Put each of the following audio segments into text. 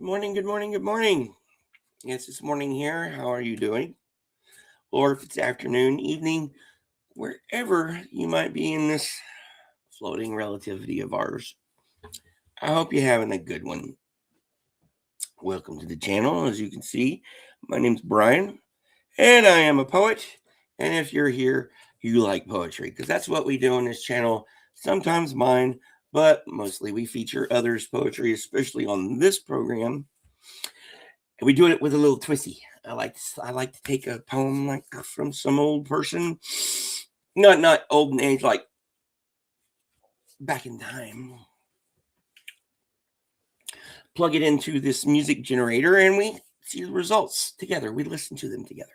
Good morning, good morning, good morning. It's morning here. How are you doing? Or if it's afternoon, evening, wherever you might be in this floating relativity of ours. I hope you're having a good one. Welcome to the channel. As you can see, my name's Brian, and I am a poet. And if you're here, you like poetry, because that's what we do on this channel. Sometimes mine, but mostly we feature others' poetry, especially on this program. And we do it with a little twisty. I like to take a poem like from some old person, not old in age, like back in time. Plug it into this music generator, and we see the results together. We listen to them together.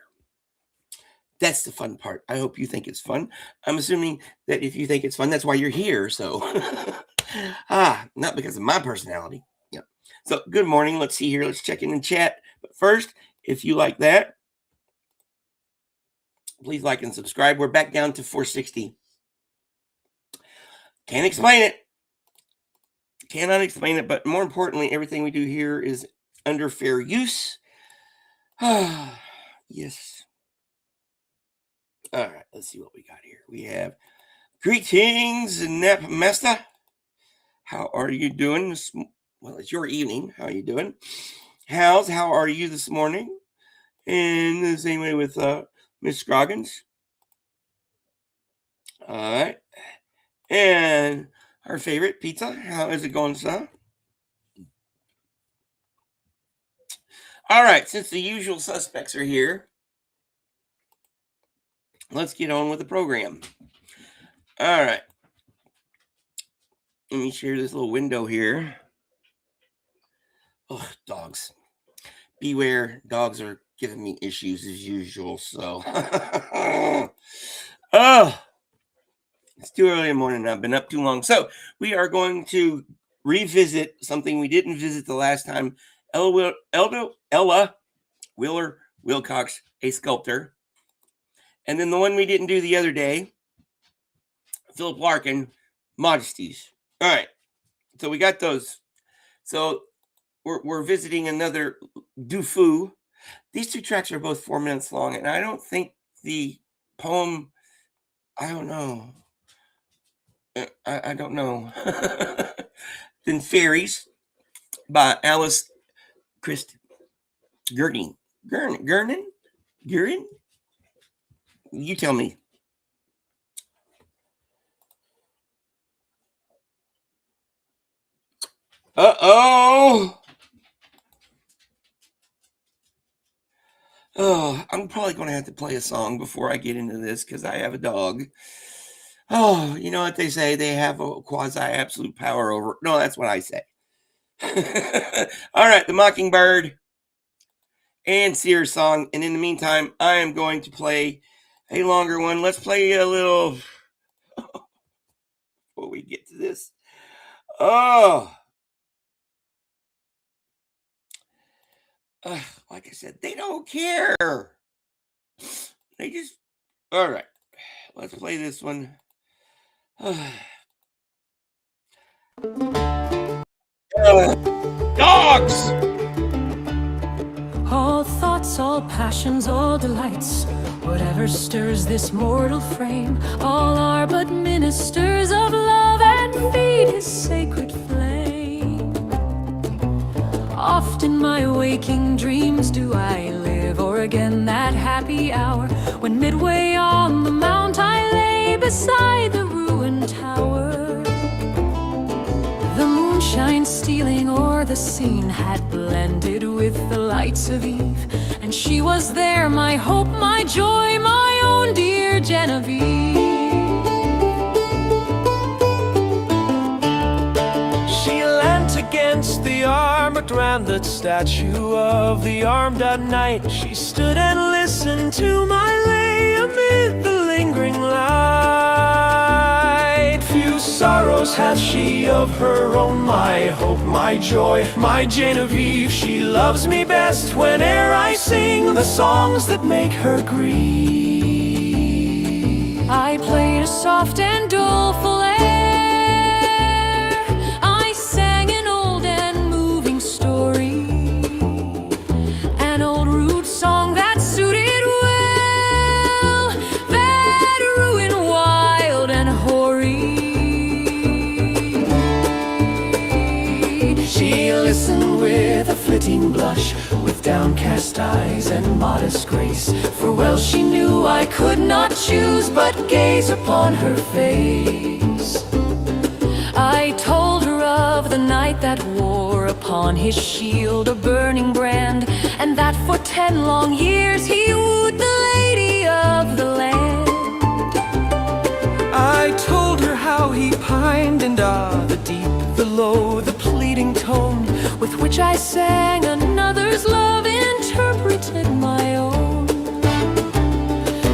That's the fun part. I hope you think it's fun. I'm assuming that if you think it's fun, that's why you're here. So, not because of my personality. Yeah. So, good morning. Let's see here. Let's check in and chat. But first, if you like that, please like and subscribe. We're back down to 460. Can't explain it. Cannot explain it. But more importantly, everything we do here is under fair use. Yes. All right, let's see what we got here. We have greetings, Napamesta. How are you doing? Well, it's your evening. How are you doing? How are you this morning? And the same way with Miss Scroggins. All right. And our favorite pizza. How is it going, son? All right, since the usual suspects are here, let's get on with the program. All right. Let me share this little window here. Oh, dogs. Beware, dogs are giving me issues as usual, so. Oh, it's too early in the morning. I've been up too long. So we are going to revisit something we didn't visit the last time. Ella Wheeler Wilcox, a sculptor. And then the one we didn't do the other day, Philip Larkin, Modesties. All right. So we got those. So we're visiting another Dufu. These two tracks are both 4 minutes long, and I don't think the poem, I don't know. I don't know. Then Fairies by Alice Christ Gurning. Gurning? You tell me. Uh-oh. Oh, I'm probably going to have to play a song before I get into this because I have a dog. Oh, you know what they say? They have a quasi-absolute power over. No, that's what I say. All right, the Mockingbird and Sears song. And in the meantime, I am going to play a longer one. Let's play a little before we get to this. Oh. Like I said, they don't care. They just, all right, let's play this one. Dogs! All thoughts, all passions, all delights, whatever stirs this mortal frame, all are but ministers of love and feed his sacred flame. Oft in my waking dreams do I live o'er again that happy hour, when midway on the mount I lay beside the ruined tower. The moonshine stealing o'er the scene had blended with the lights of eve, and she was there, my hope, my joy, my own dear Genevieve. She leant against the armored round that statue of the armed knight. She stood and listened to my lay amid the lingering light. Few sorrows hath she of her own, my hope, my joy, my Genevieve. She loves me best whene'er I sing the songs that make her grieve. I played a soft and doleful air, I sang an old and moving story listened with a flitting blush, with downcast eyes and modest grace. For well she knew I could not choose but gaze upon her face. I told her of the knight that wore upon his shield a burning brand, and that for 10 long years he wooed the lady of the land. I told her how he pined, and the deep, the low, the pleading tone with which I sang another's love interpreted my own.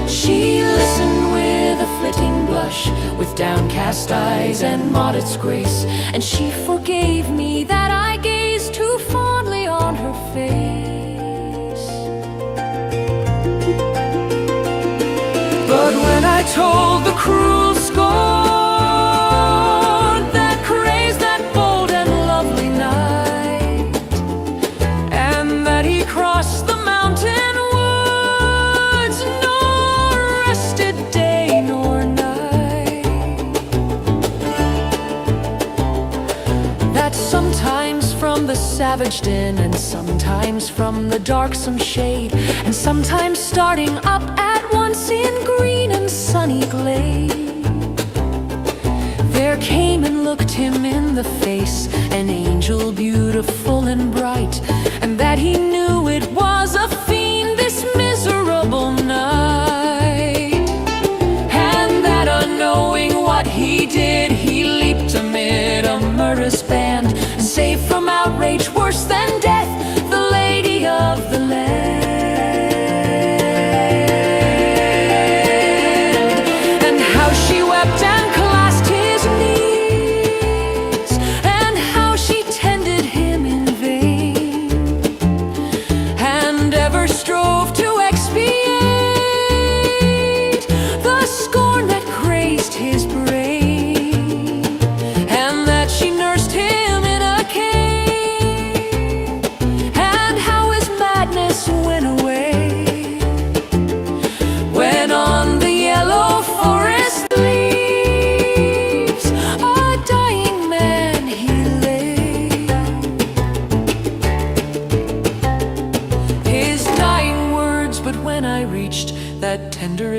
She listened with a flitting blush, with downcast eyes and modest grace, and she forgave me that I gazed too fondly on her face. But when I told the cruel scorn that crazed that bold and lovely knight, and that he crossed the mountain woods, nor rested day nor night, that sometimes from the savage din, and sometimes from the darksome shade, and sometimes starting up at once in green and sunny glade, there came and looked him in the face an angel beautiful and bright, and that he knew it was a fiend, this miserable night, and that unknowing what he did, he leaped amid a murderous band, saved from outrage worse than death the lady of the land.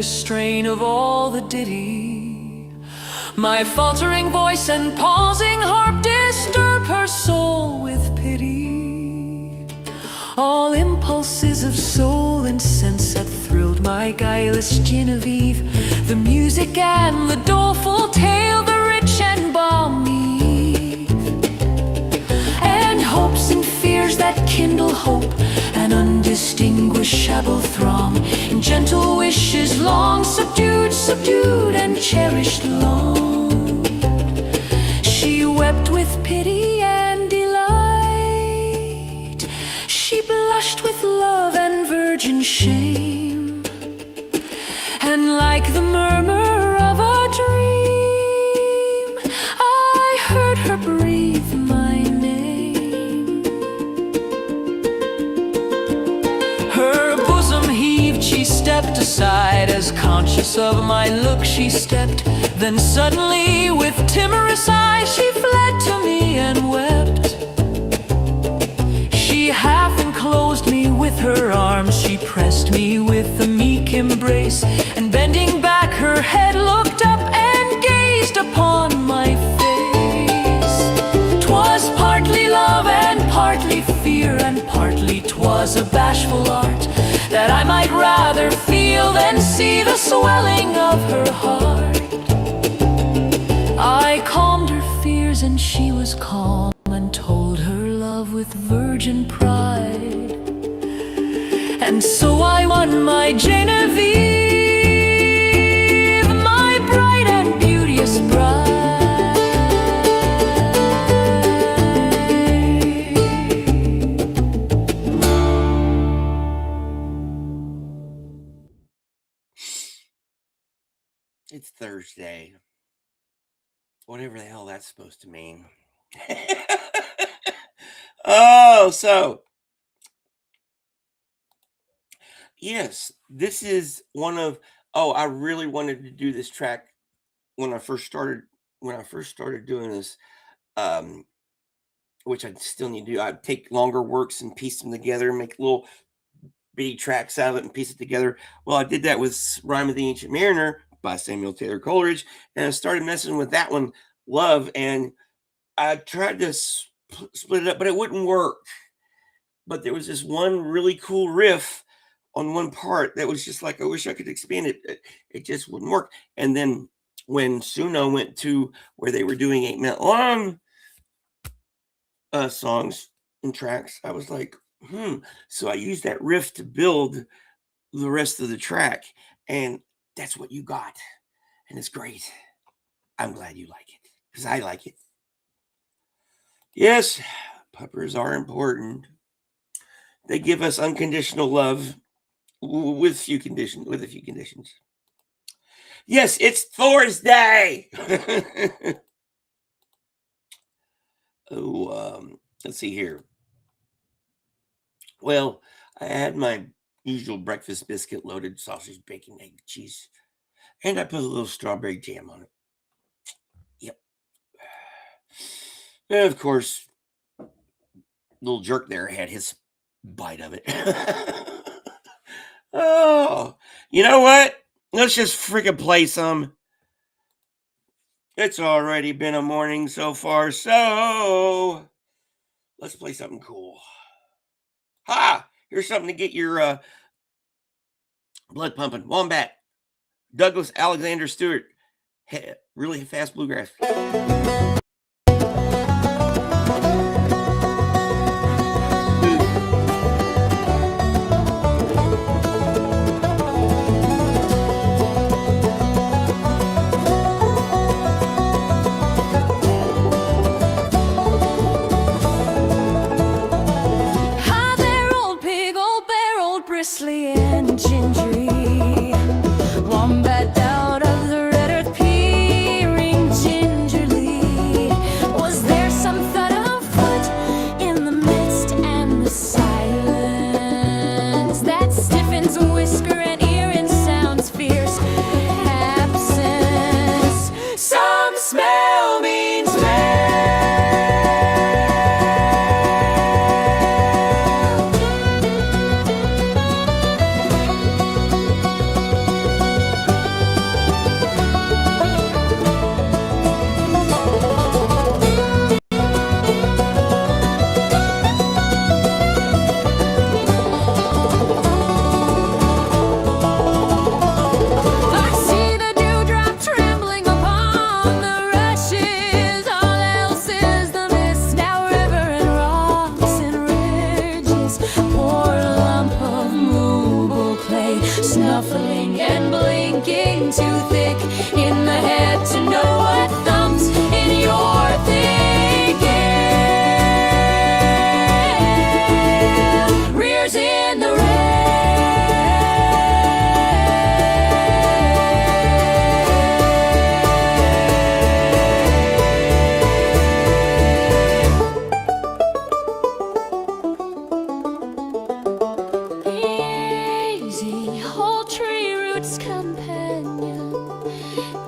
Strain of all the ditty, my faltering voice and pausing harp disturb her soul with pity. All impulses of soul and sense had thrilled my guileless Genevieve, the music and the doleful tale, the rich and balmy, and hopes and fears that kindle hope, an undistinguishable throng, in gentle wishes long subdued, subdued and cherished long. She wept with pity and delight, she blushed with love and virgin shame, and like the murmur of a dream, I heard her breathe my name. Her bosom heaved, she stepped aside, as conscious of my look she stepped. Then suddenly with timorous eyes she fled to me and wept. She half enclosed me with her arms, she pressed me with a meek embrace, and bending back her head looked up and gazed upon my face. 'Twas partly love and partly fear, and partly 'twas a bashful art, that I might rather feel than see the swelling of her heart. I calmed her fears and she was calm, and told her love with virgin pride, and so I won my Genevieve, my bright and beauteous bride. It's Thursday. Whatever the hell that's supposed to mean. Yes, this is one of, I really wanted to do this track when I first started doing this. which I still need to do. I take longer works and piece them together, make little bitty tracks out of it and piece it together. Well, I did that with Rhyme of the Ancient Mariner by Samuel Taylor Coleridge, and I started messing with that one, Love, and I tried to split it up, but it wouldn't work. But there was this one really cool riff on one part that was just like, I wish I could expand it. It just wouldn't work. And then when Suno went to where they were doing 8-minute long songs and tracks, I was like, So I used that riff to build the rest of the track. And that's what you got. And it's great. I'm glad you like it because I like it. Yes, puppers are important. They give us unconditional love with a few conditions. Yes, it's Thursday. Let's see here. Well, I had my usual breakfast biscuit, loaded sausage, bacon, egg, cheese, and I put a little strawberry jam on it. Yep. And of course, little jerk there had his bite of it. Oh, you know what? Let's just freaking play some. It's already been a morning so far, so let's play something cool. Ha! Here's something to get your blood pumping. Wombat, Douglas Alexander Stewart. Really fast bluegrass. Hi there, old pig, old bear, old bristly and gingery. Wombat out of the red earth, peering gingerly. Was there some thought afoot in the mist and the silence that stiffens whisker and ear and sounds fierce absence? Some smell means I see the dewdrop trembling upon the rushes. All else is the mist, now river and rocks and ridges. Poor lump of movable clay, snuffling and blinking too thick in the head to know what thumps in your thinking. Rears in the easy whole tree roots companion,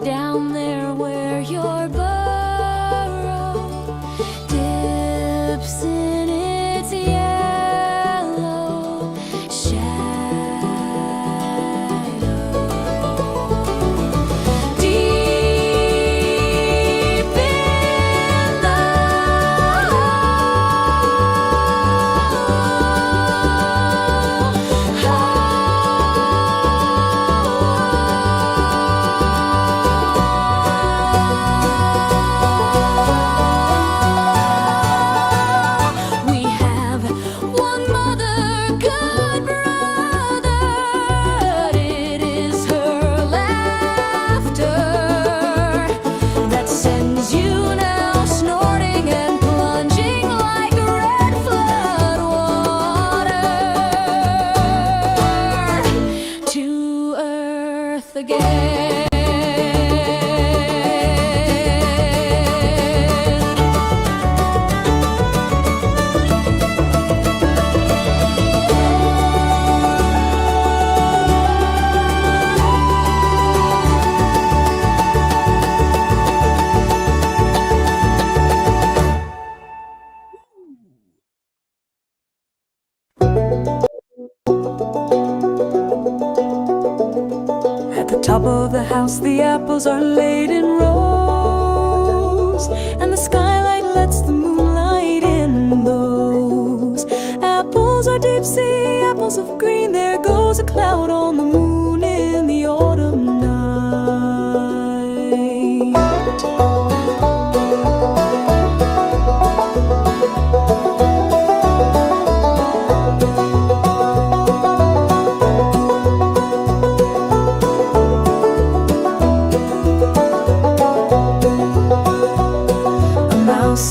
down there where top of the house, the apples are laid in rows, and the skylight lets the moonlight in those. Apples are deep sea apples of green. There goes a cloud on the moon in the autumn night.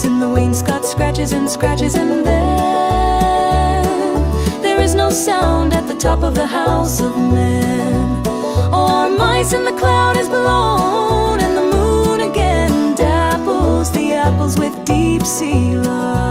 In the wainscot scratches and scratches, and then there is no sound at the top of the house of men. Our mice in the cloud is blown, and the moon again dapples the apples with deep sea light.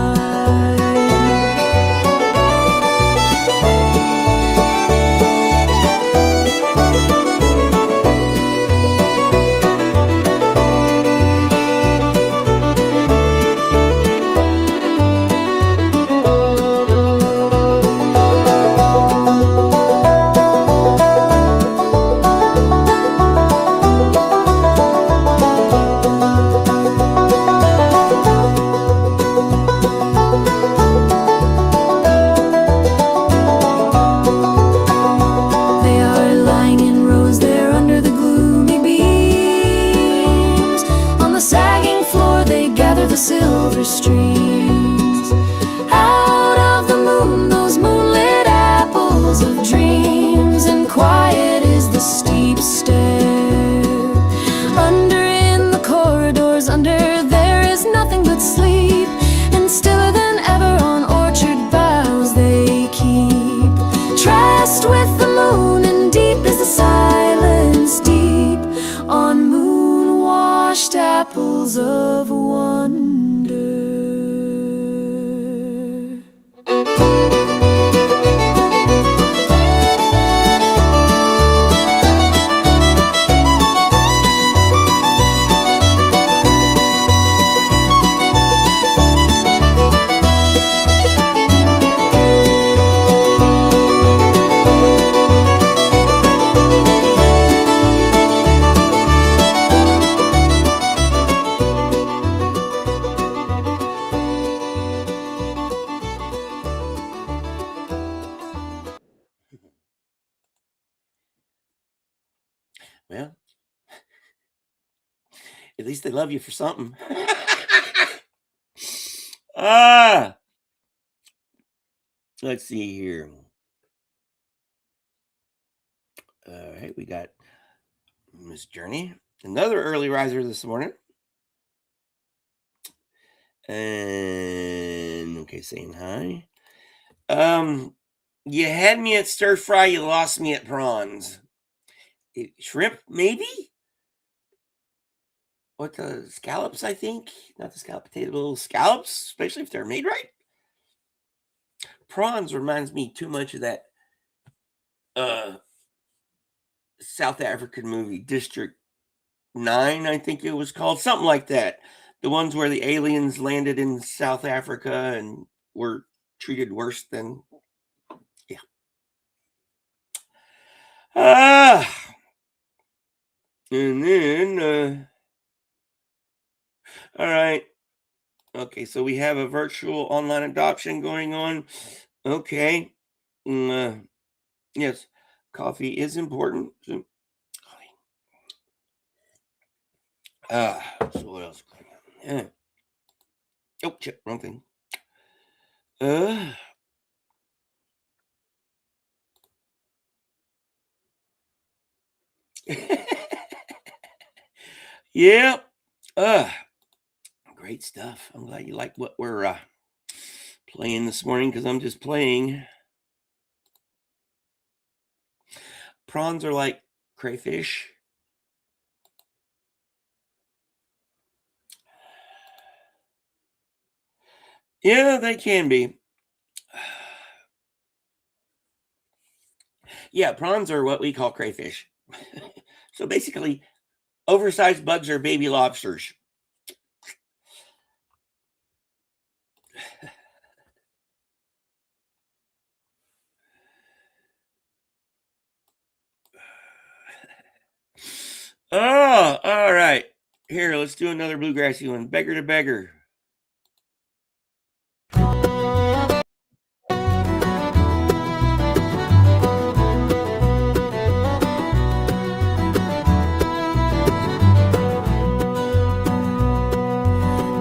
The silver streams out of the moon, those moonlit apples of dreams, and quiet is the steep stair. Under in the corridors, under there is nothing but sleep, and stiller than ever on orchard boughs they keep. Tressed with the moon, and deep is the silence, deep on moon-washed apples of wonder. Well, at least they love you for something. Let's see here. All right, we got Miss Journey, another early riser this morning. And okay, saying hi. You had me at stir fry, you lost me at prawns. Shrimp, maybe? What, the scallops, I think? Not the scallop potato, little scallops, especially if they're made right. Prawns reminds me too much of that South African movie, District 9, I think it was called. Something like that. The ones where the aliens landed in South Africa and were treated worse than... Yeah. And then... all right. Okay, so we have a virtual online adoption going on. Okay. Yes, coffee is important. So what else? Yeah. Oh, shit, wrong thing. Yeah. Great stuff. I'm glad you like what we're playing this morning, because I'm just playing. Prawns are like crayfish. Yeah, they can be. Yeah, prawns are what we call crayfish. So basically, oversized bugs are baby lobsters. Oh, all right. Here, let's do another bluegrassy one. Beggar to beggar.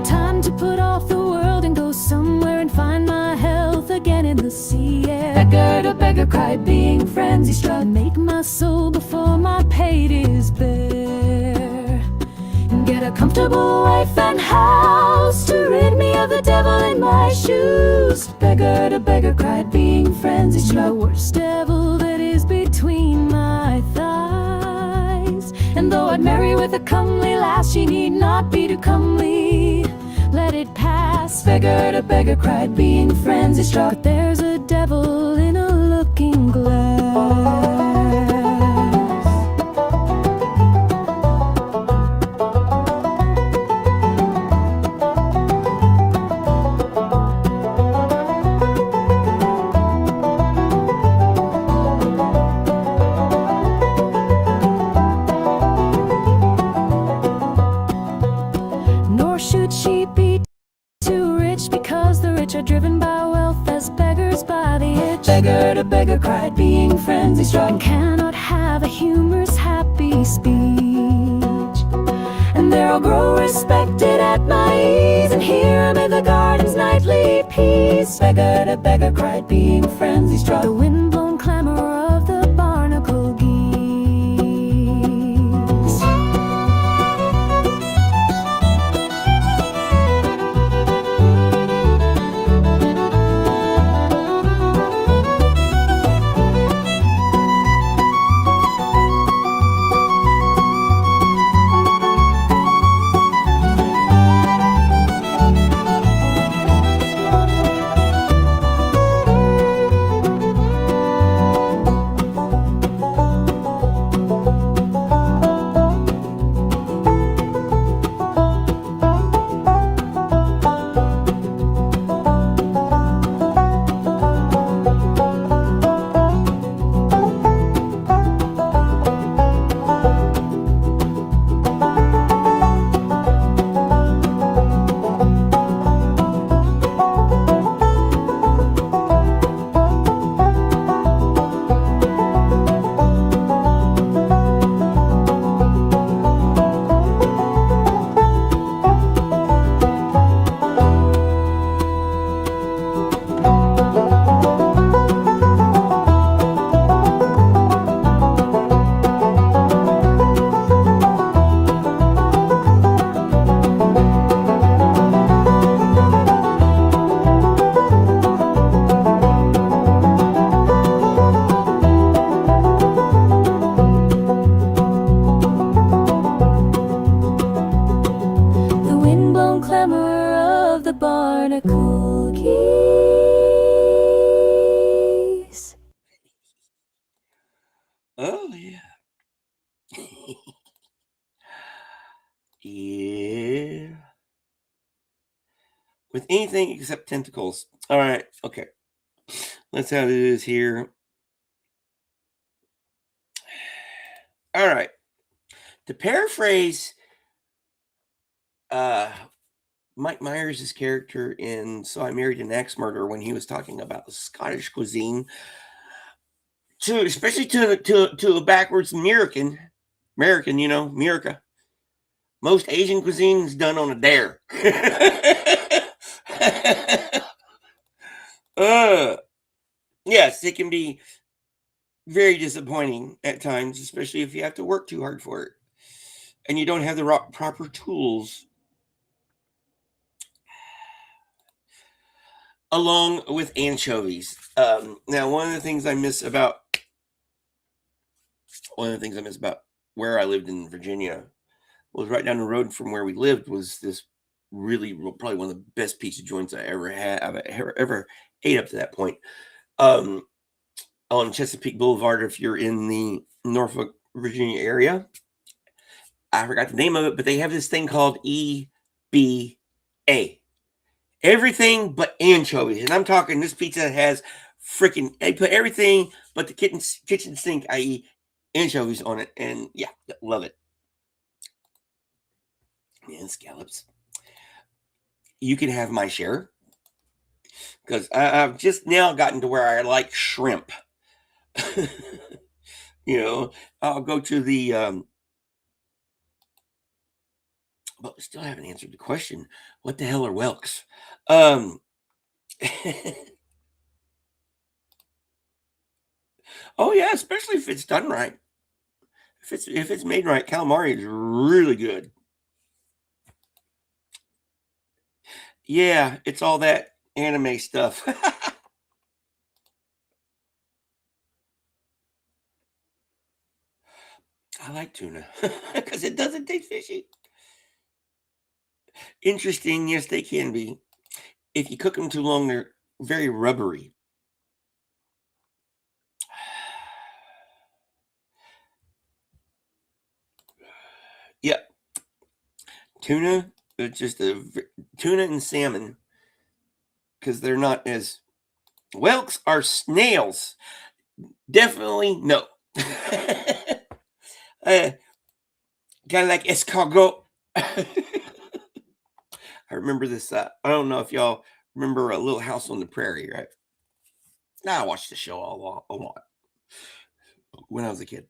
Time to put off the world and go somewhere and find my health again in the sea air. Beggar to beggar cried, being frenzy struck. Make my soul before my pate is bare. Get a comfortable wife and house to rid me of the devil in my shoes. Beggar to beggar cried, being frenzy struck. The worst devil that is between my thighs. And though I'd marry with a comely lass, she need not be too comely. Let it pass. Beggar to beggar cried, being frenzy struck. But there's a devil in a looking glass. Nor should she be too rich, because the rich are driven by wealth as beggars by the itch. Beggar to beggar cried, being frenzy struck. And cannot have a humorous happy speech. And there I'll grow respected at my ease, and here amid the garden's nightly peace. Beggar to beggar cried, being frenzy struck. The wind-blown clamor of the barnacle geese. Barnacle geese. Oh, yeah. Yeah. With anything except tentacles. All right. Okay. Let's how it is here. All right. To paraphrase Mike Myers' character in So I Married an Axe Murderer when he was talking about the Scottish cuisine, especially to a backwards American, America. Most Asian cuisine is done on a dare. Yes, it can be very disappointing at times, especially if you have to work too hard for it and you don't have the proper tools. Along with anchovies. Now, one of the things I miss about where I lived in Virginia was right down the road from where we lived was this really probably one of the best pizza joints I ever had. I've ever ate up to that point. On Chesapeake Boulevard, if you're in the Norfolk, Virginia area. I forgot the name of it, but they have this thing called EBA. Everything but anchovies. And I'm talking this pizza has they put everything but the kitchen sink, i.e. anchovies on it. And yeah, love it. And scallops. You can have my share because I've just now gotten to where I like shrimp. I'll go to the but still haven't answered the question. What the hell are whelks? Oh yeah, especially if it's done right. If it's made right, calamari is really good. Yeah, it's all that anime stuff. I like tuna because it doesn't taste fishy. Interesting, yes, they can be. If you cook them too long, they're very rubbery. Yeah, tuna. It's just tuna and salmon because they're not as whelks are snails. Definitely no. Kind of like escargot. I remember this. I don't know if y'all remember a Little House on the Prairie, right? Now I watched the show a lot when I was a kid.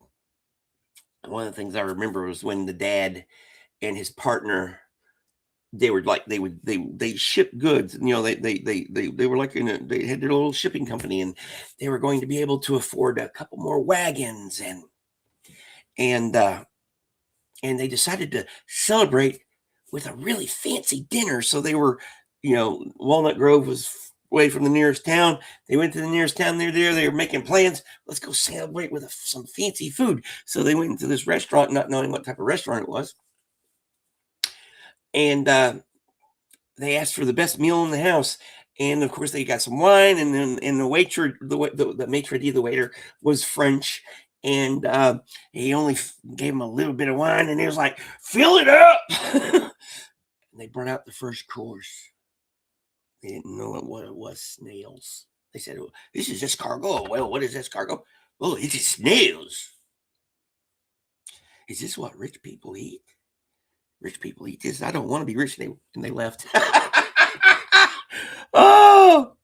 One of the things I remember was when the dad and his partner, they ship goods. They were like they had their little shipping company, and they were going to be able to afford a couple more wagons, and they decided to celebrate with a really fancy dinner. So they were, Walnut Grove was away from the nearest town. They went to the nearest town. They're there. They were making plans. Let's go celebrate with some fancy food. So they went into this restaurant, not knowing what type of restaurant it was. And they asked for the best meal in the house. And of course, they got some wine. And then the waiter, the maitre d', the waiter, was French. And he only gave him a little bit of wine. And he was like, fill it up. And they brought out the first course. They didn't know what it was, snails. They said, well, this is escargot. Well, what is escargot? Well, it is snails. Is this what rich people eat? Rich people eat this. I don't want to be rich. And they left. Oh!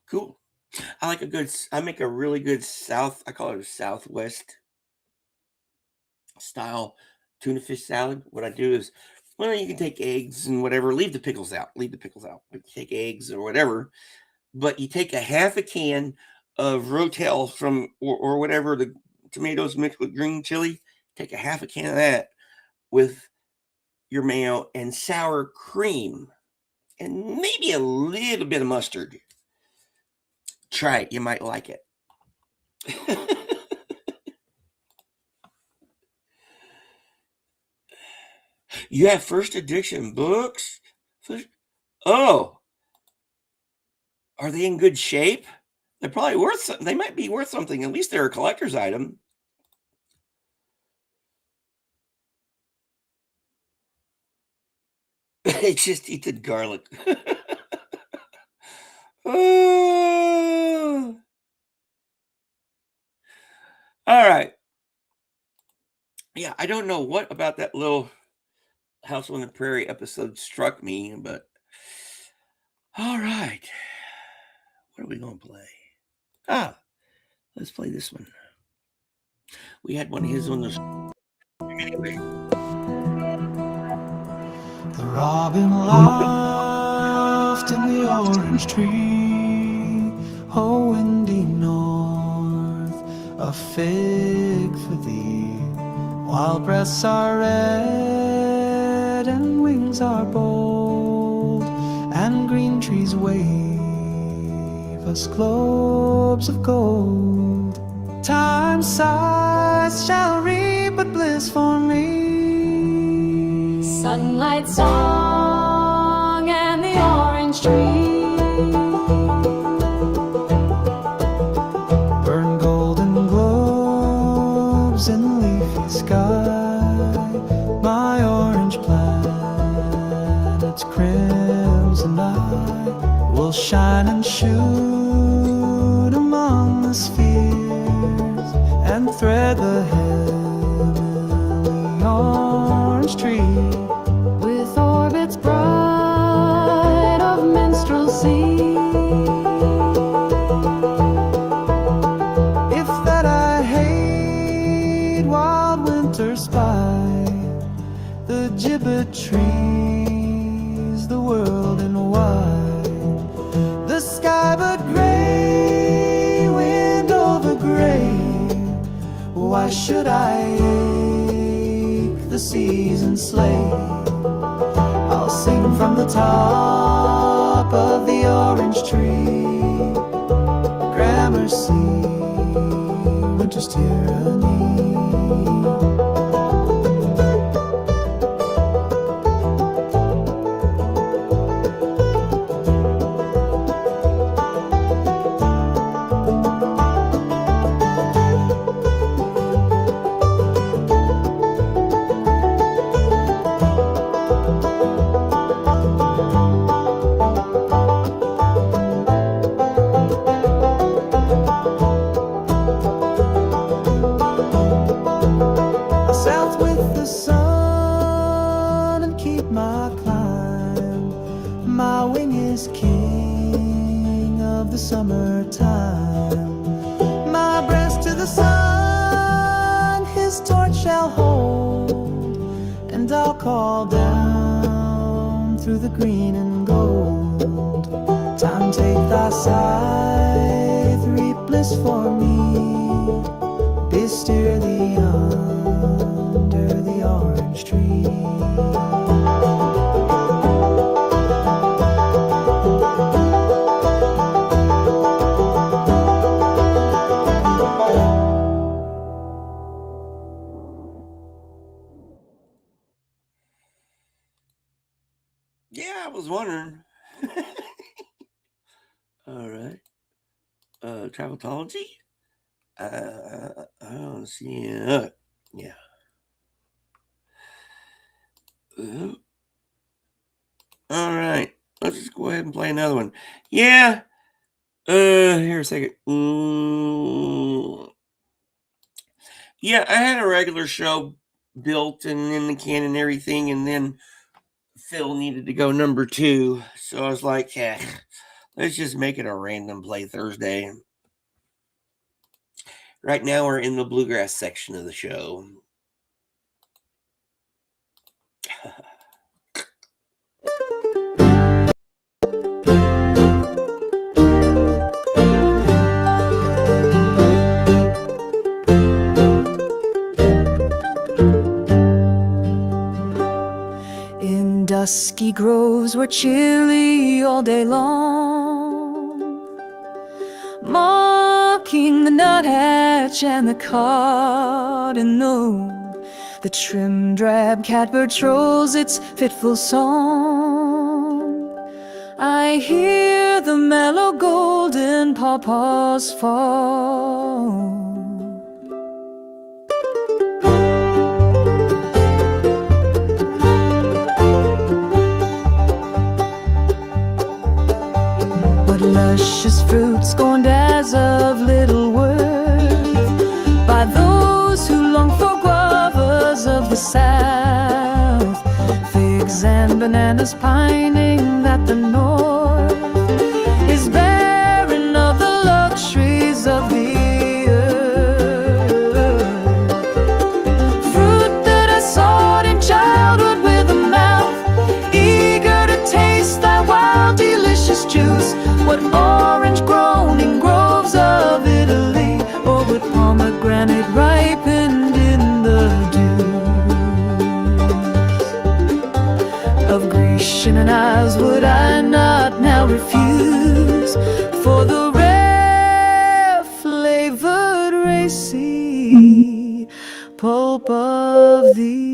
Cool. I make a really good I call it a Southwest style tuna fish salad. What I do is, well, you can take eggs and whatever, leave the pickles out. Take eggs or whatever, but you take a half a can of Rotel or whatever, the tomatoes mixed with green chili. Take a half a can of that with your mayo and sour cream and maybe a little bit of mustard. Try it. You might like it. You have first edition books? Oh. Are they in good shape? They're probably worth something. They might be worth something. At least they're a collector's item. They just eat the garlic. Oh. All right. Yeah, I don't know what about that Little House on the Prairie episode struck me, but all right. What are we going to play? Let's play this one. We had one of his on the anyway. The robin laughed in the orange tree, oh windy north, a fig for thee. While breasts are red and wings are bold, and green trees wave us globes of gold. Time's sighs shall reap but bliss for me. Sunlight song and the orange tree burn golden globes in leafy sky. My orange planet's crimson eye will shine and shoot among the spheres and throw tree. with orbits bright of minstrelsy. If that I hate wild winter spy, the gibbet trees, the world and wide, the sky but gray, wind over gray. Why should I ache the season slay? I'll sing from the top of the orange tree, Gramercy, winter's tyranny. South with the sun and keep my climb. My wing is king of the summertime. My breast to the sun, his torch shall hold, and I'll call down through the green and gold. Time, take thy scythe, reap bliss for me, bestir thee under the orange tree. Yeah, I was wondering. All right. Traveltology? I don't see. Yeah. All right. Let's just go ahead and play another one. Yeah. Here a second. Yeah, I had a regular show built and in the can and everything, and then Phil needed to go number 2. So I was like, yeah, let's just make it a random play Thursday. Right now we're in the bluegrass section of the show. In dusky groves were chilly all day long, mocking the nuthatch and the cardinal. The trim drab catbird trolls its fitful song. I hear the mellow golden pawpaws fall. What luscious fruit scorned as of little worth by those who long for guavas of the south, figs and bananas pining that the north is barren of the luxuries of the earth. Fruit that I sought in childhood with a mouth eager to taste thy wild delicious juice. What orange grown in groves of Italy, or what pomegranate ripened in the dew of Grecian and Isles would I not now refuse for the rare flavored racy pulp of thee.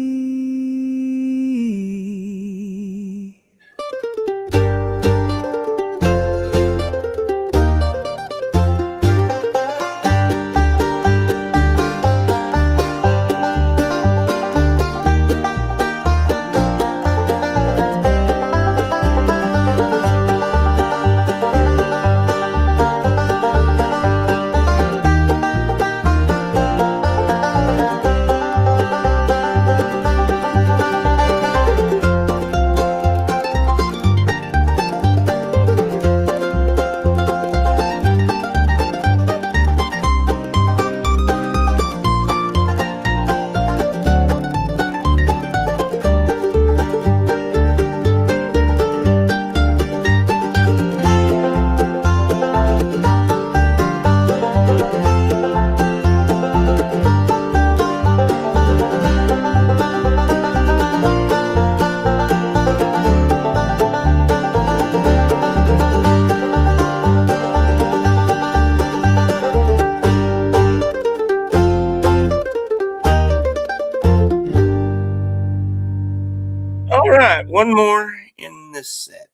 right, one more in this set.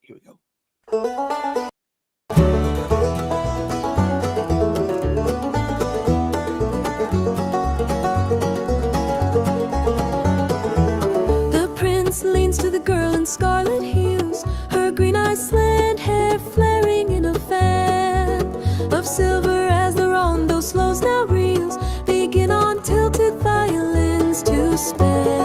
Here we go. The prince leans to the girl in scarlet hues, her green eyes slant, hair flaring in a fan of silver as the rondo slows now reels, begin on tilted violins to span.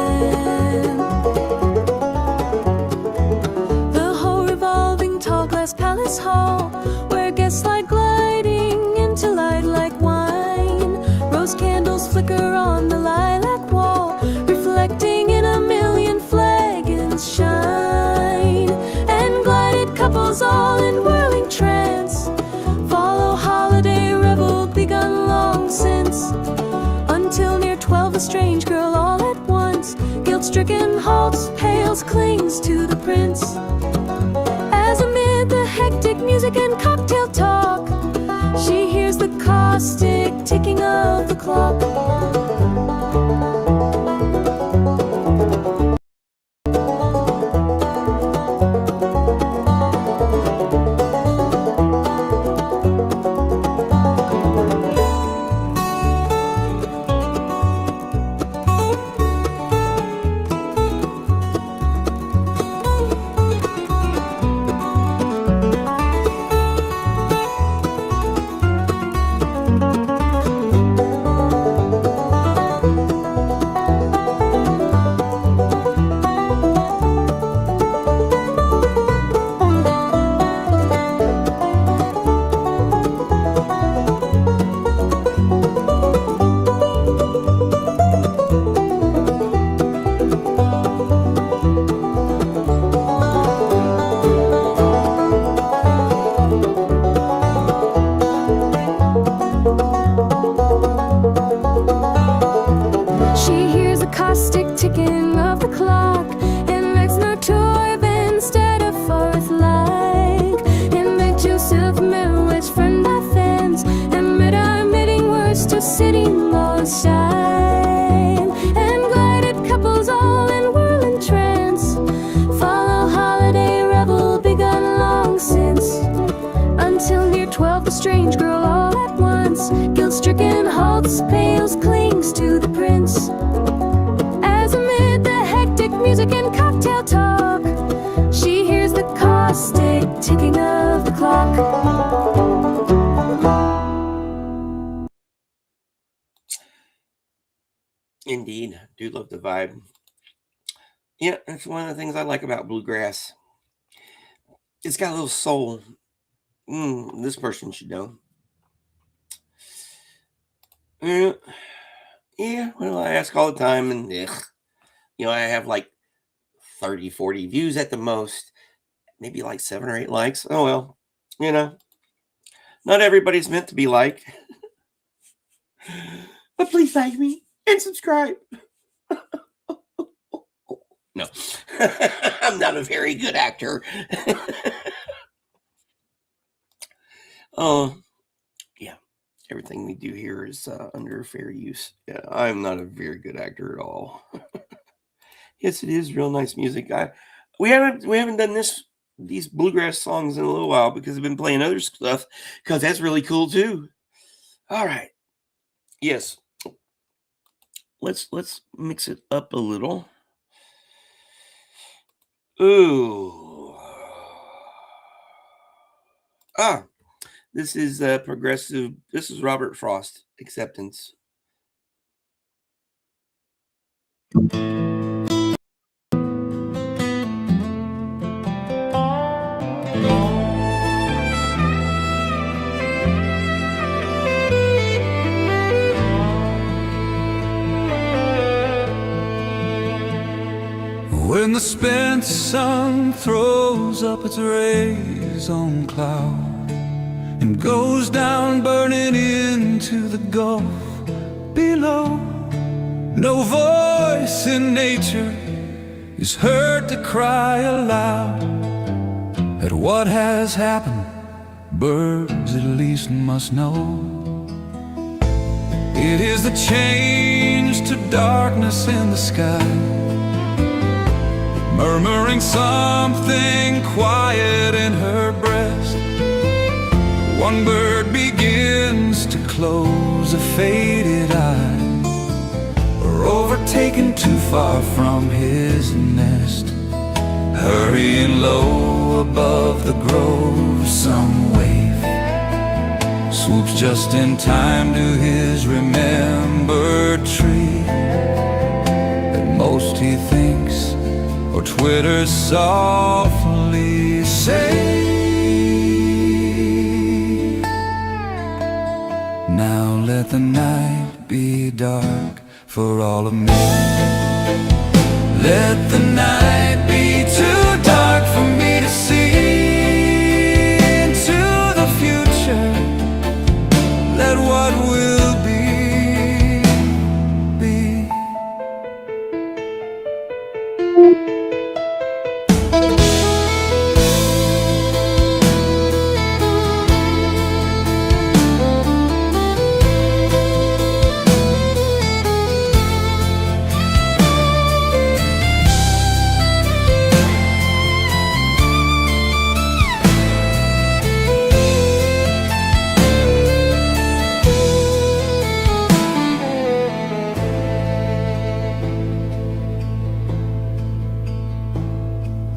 The whole revolving tall glass palace hall, where guests lie gliding into light like wine. Rose candles flicker on the lilac wall, reflecting in a million flagons shine. And glided couples all in whirling trance follow holiday revel begun long since, until near 12 a strange girl all at once, guilt-stricken, halts, pales, clings to the prince. As amid the hectic music and cocktail talk, she hears the caustic ticking of the clock. She hears the caustic ticking of the clock, and makes no toy instead of forth like. And make Joseph Merwich friend by fans, and mid emitting words to city malls shine. And glided couples all in whirling trance follow holiday revel begun long since, until near 12 a strange girl all at once, guilt-stricken, halts, pales, clings to the prince. As amid the hectic music and cocktail talk, she hears the caustic ticking of the clock. Indeed, do love the vibe. Yeah, that's one of the things I like about bluegrass. It's got a little soul. This person should know. Yeah, well, I ask all the time, and I have like 30, 40 views at the most, maybe like 7 or 8 likes. Oh, well, not everybody's meant to be like. But please like me and subscribe. No, I'm not a very good actor. Yeah, everything we do here is under fair use. Yeah, I'm not a very good actor at all. Yes, it is real nice music. We haven't done these bluegrass songs in a little while because I've been playing other stuff because that's really cool too. All right, yes, let's mix it up a little. Ooh, this is progressive. This is Robert Frost, Acceptance. When the spent sun throws up its rays on cloud and goes down burning into the gulf below, no voice in nature is heard to cry aloud at what has happened. Birds at least must know. It is the change to darkness in the sky murmuring something quiet in her breast. One bird begins to close a faded eye, or overtaken too far from his nest. Hurrying low above the grove, some wave swoops just in time to his remembered tree. At most he thinks or twitters softly, say, now let the night be dark for all of me. Let the night be too dark for me to see into the future. Let what will be, be.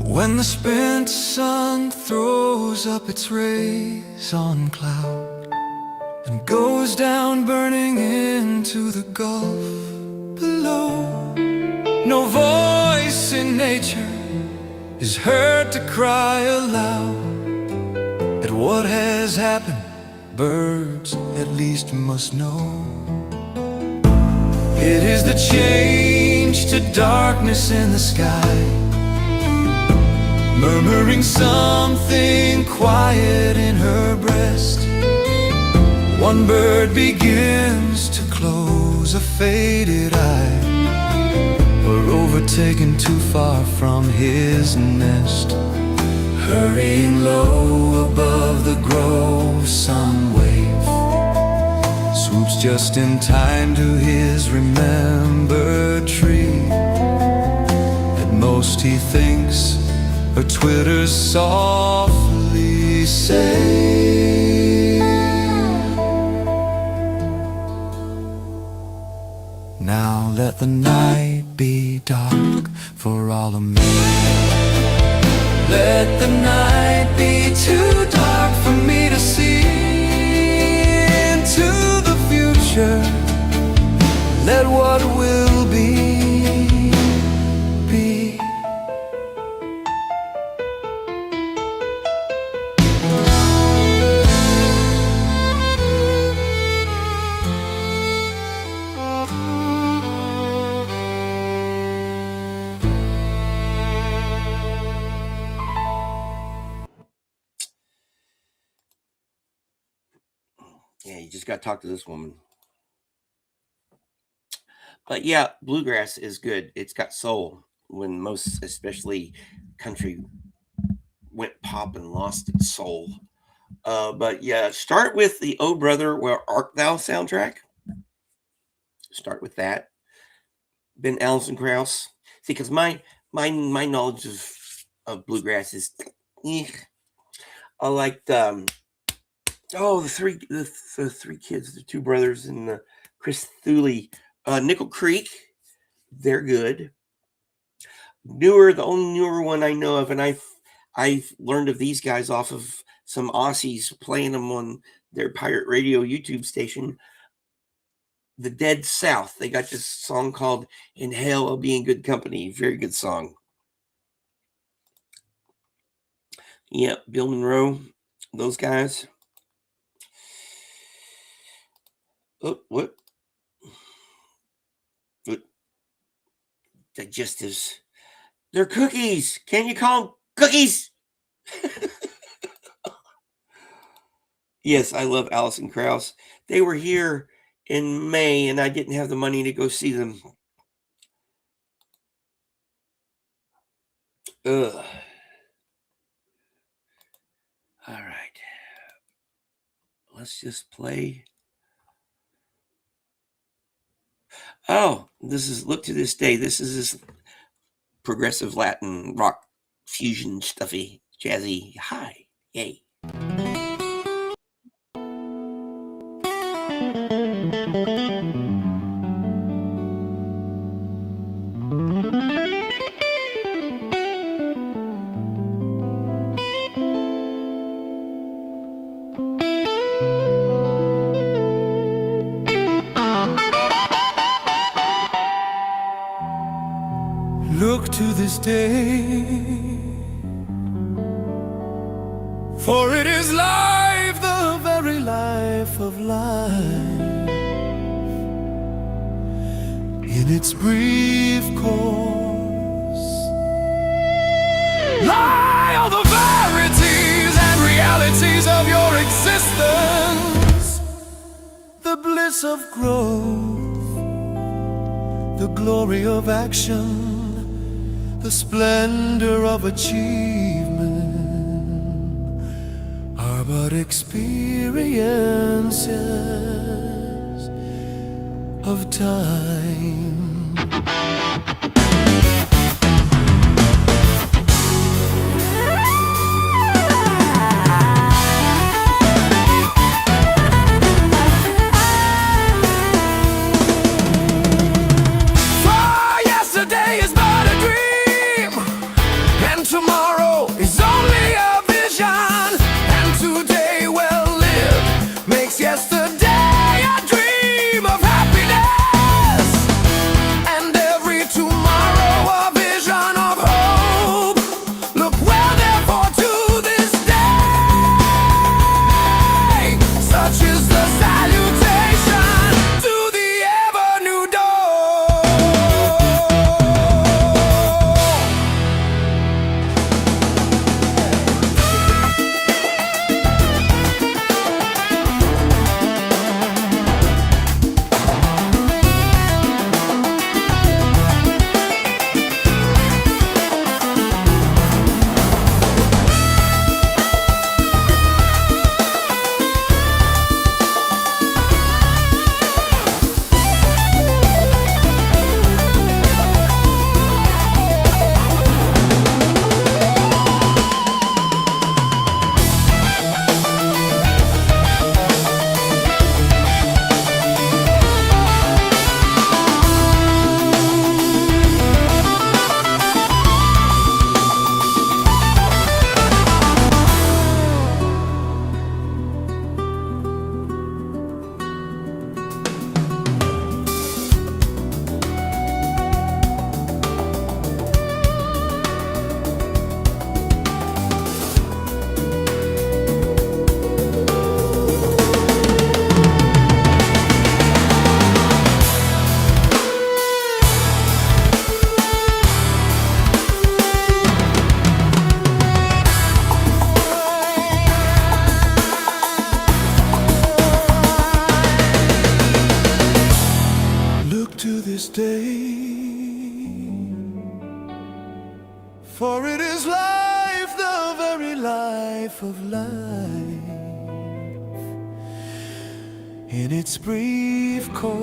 When the spent sun throws up its rays on cloud and goes down burning into the gulf below, no voice in nature is heard to cry aloud at what has happened. Birds at least must know. It is the change to darkness in the sky, murmuring something quiet in her breast. One bird begins to close a faded eye, or overtaken too far from his nest. Hurrying low above the grove, some wave swoops just in time to his remembered tree. At most he thinks or twitters softly, say, now let the night be dark for all of me. Let the night be too dark for me to see into the future. Let what will be, be. Yeah, you just got to talk to this woman. But yeah, bluegrass is good. It's got soul. When most, especially country, went pop and lost its soul. But yeah, start with the Oh Brother, Where Art Thou soundtrack. Start with that. Ben Allison Krauss. See, because my knowledge of bluegrass is, I liked the three kids, the two brothers, and the Chris Thule, Nickel Creek. They're good. The only newer one I know of, and I've learned of these guys off of some Aussies playing them on their pirate radio YouTube station. The Dead South. They got this song called "In Hell I'll Be in Good Company." Very good song. Yep, Bill Monroe. Those guys. Oh, what? Digestives. They're cookies. Can you call them cookies? Yes, I love Allison Krauss. They were here in May, and I didn't have the money to go see them. Ugh. All right. Let's just play. Oh, this is Look to This Day. This is this progressive Latin rock fusion stuffy jazzy high. Yay. Look to this day, for it is life, the very life of life, in its brief course lie all the verities and realities of your existence, the bliss of growth, the glory of action, the splendor of achievement are but experiences of time. Tomorrow is only a vision, and today well lived makes yesterday a dream of happiness, and every tomorrow a vision of hope. Look well therefore to this day, such is the salutation to the ever new dawn. To this day, for it is life, the very life of life, in its brief course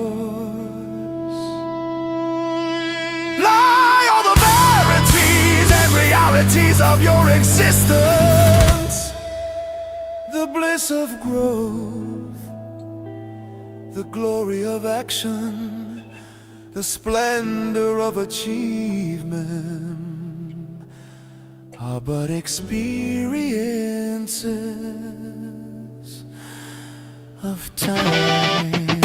lie all the verities and realities of your existence, the bliss of growth, the glory of action, the splendor of achievement are but experiences of time.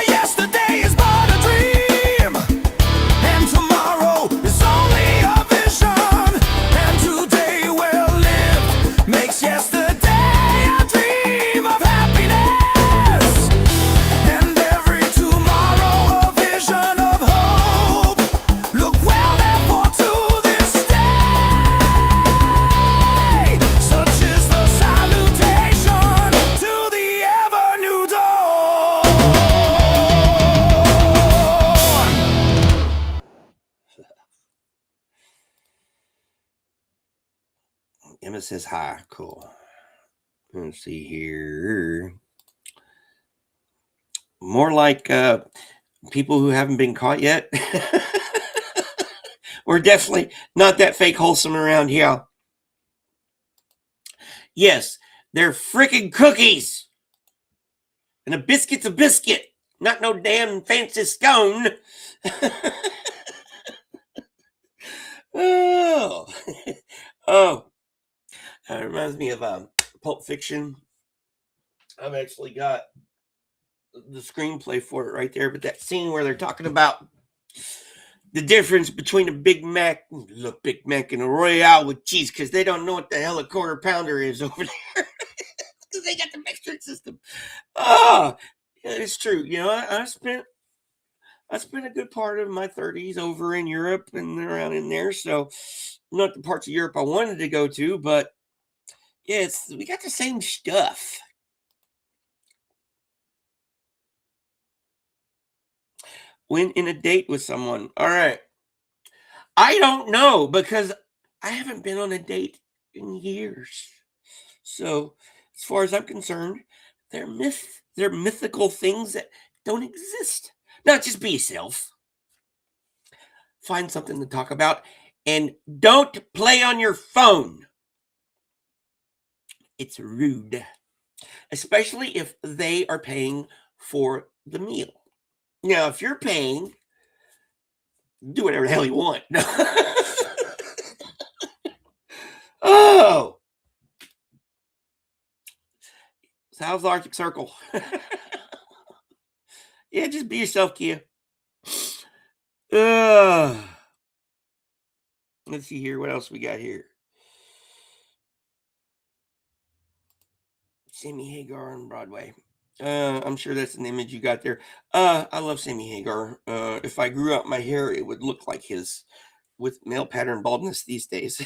Yesterday is Emma says hi. Cool. Let's see here. More like people who haven't been caught yet. We're definitely not that fake wholesome around here. Yes, they're freaking cookies. And a biscuit's a biscuit, not no damn fancy scone. Oh, oh, that reminds me of Pulp Fiction. I've actually got the screenplay for it right there, but that scene where they're talking about the difference between a Big Mac, and a Royale with cheese, because they don't know what the hell a quarter pounder is over there, because they got the metric system. Oh, yeah, it's true. You know, I spent a good part of my 30s over in Europe and around in there. So not the parts of Europe I wanted to go to, but yeah, we got the same stuff. When in a date with someone. All right. I don't know, because I haven't been on a date in years. So as far as I'm concerned, they're mythical things that don't exist. Not just be yourself. Find something to talk about, and don't play on your phone. It's rude, especially if they are paying for the meal. Now, if you're paying, do whatever the hell you want. Oh, so how's the Arctic Circle? Yeah, just be yourself, Kia. Let's see here. What else we got here? Sammy Hagar on Broadway. I'm sure that's an image you got there. I love Sammy Hagar. If I grew out my hair, it would look like his, with male pattern baldness these days.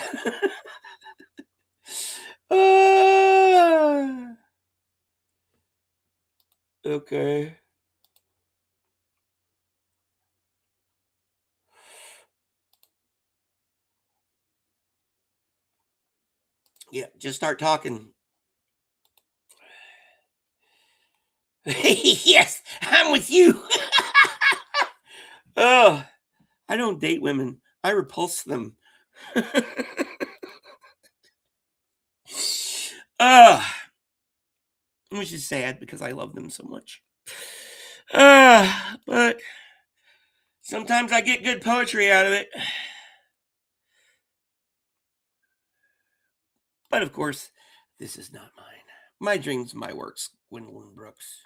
Okay. Yeah, just start talking. Yes, I'm with you. Oh, I don't date women. I repulse them. Which is sad because I love them so much. But sometimes I get good poetry out of it. But of course, this is not mine. My dreams, my works. Gwendolyn Brooks.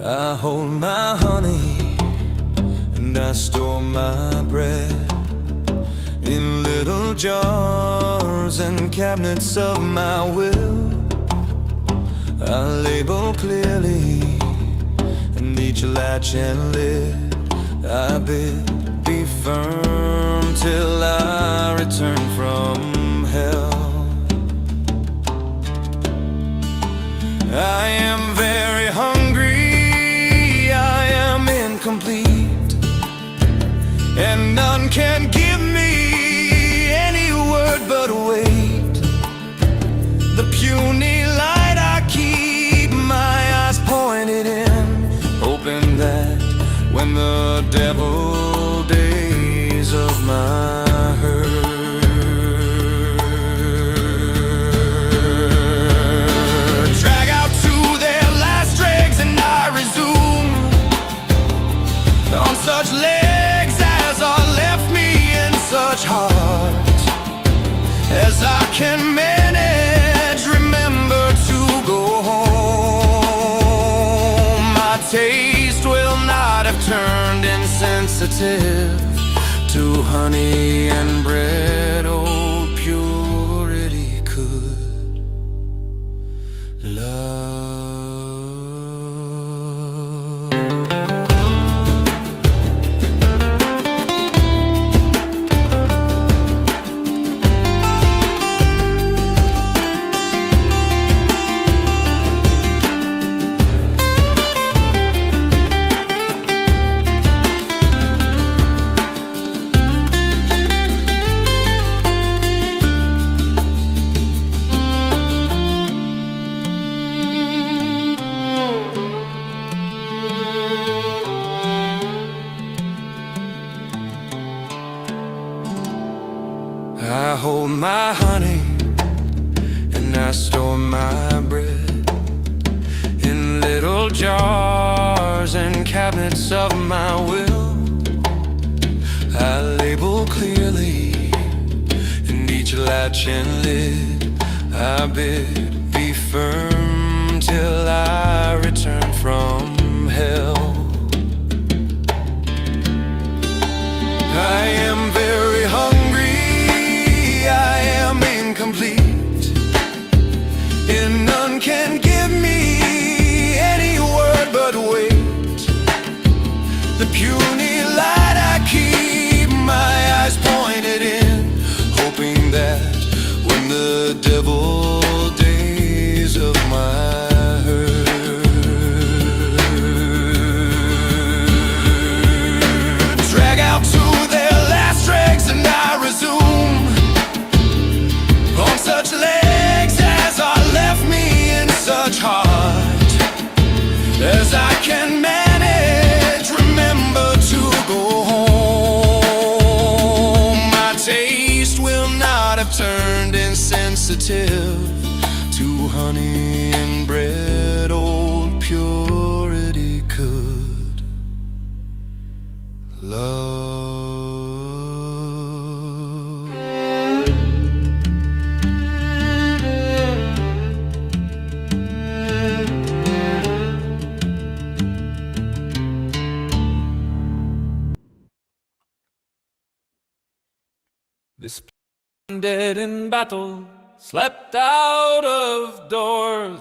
I hold my honey and I store my bread in little jars and cabinets of my will. I label clearly and each latch and lid I bid be firm till I return from hell. I am very hungry, I am incomplete, and none can give me any word but wait. The puny light I keep my eyes pointed in, hoping that when the devil days of my hurt drag out to their last dregs, and I resume on such legs as are left me in such heart as I can manage. Remember to go home. My taste will not have turned insensitive to honey and bread. Old purity could love. metal jars and cabinets of my will I label clearly, and each latch and lid I bid be firm till I return from hell. I am very hungry, I am incomplete, and none can give me any word but wait. The puny light I keep my eyes pointed in, hoping that when the devil days of my hurt drag out to their last dregs, and I resume on such legs as are left me in such heart as I can manage. Remember to go home. My taste will not have turned insensitive to honey and bread. Old purity could love. This dead in battle slept out of doors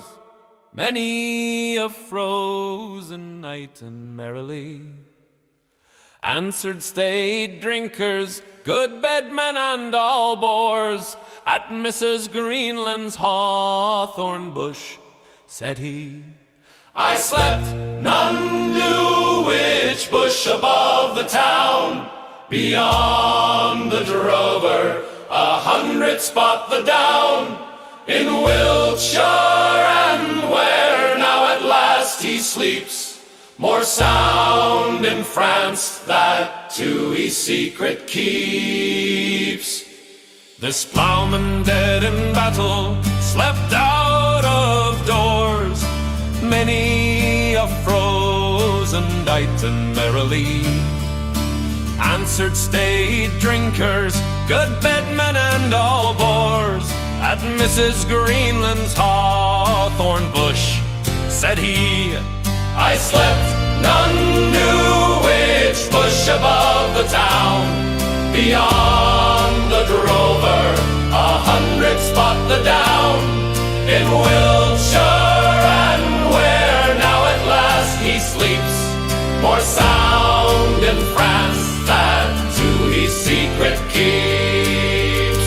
many a frozen night, and merrily answered staid drinkers, good bedmen and all bores, at Mrs. Greenland's hawthorn bush. Said he, I slept, none knew which bush above the town, beyond the drover, 100 spot the down, in Wiltshire, and where now at last he sleeps, more sound in France that to his secret keeps. This ploughman dead in battle slept out of doors many a frozen night, and merrily answered staid drinkers, good bedmen and all bores, at Mrs. Greenland's hawthorn bush. Said he, I slept, none knew which bush above the town, beyond the drover, 100 spot the down, in Wiltshire, and where now at last he sleeps, more sound in France that to his secret keeps.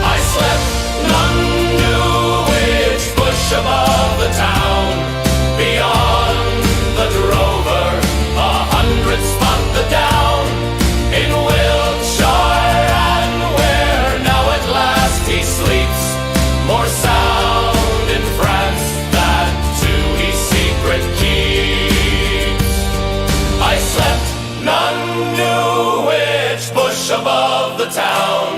I slept, none knew which bush above the town, beyond the drover, 100 spot the down, in Wiltshire, and where now at last he sleeps, more sound in France that to his secret keeps. I slept, none knew which bush above the town,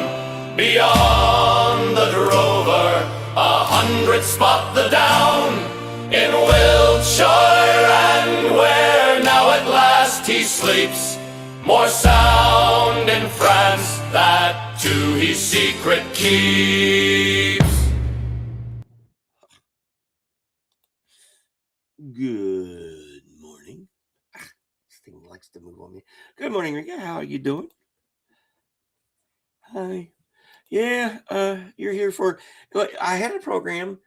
beyond the drover, 100 spot the down, in Wiltshire, and where now at last he sleeps, more sound in France that to his secret keeps. Good morning. This thing likes to move on me. Good morning, Rika. How are you doing? Hi. Yeah, you're here for. I had a program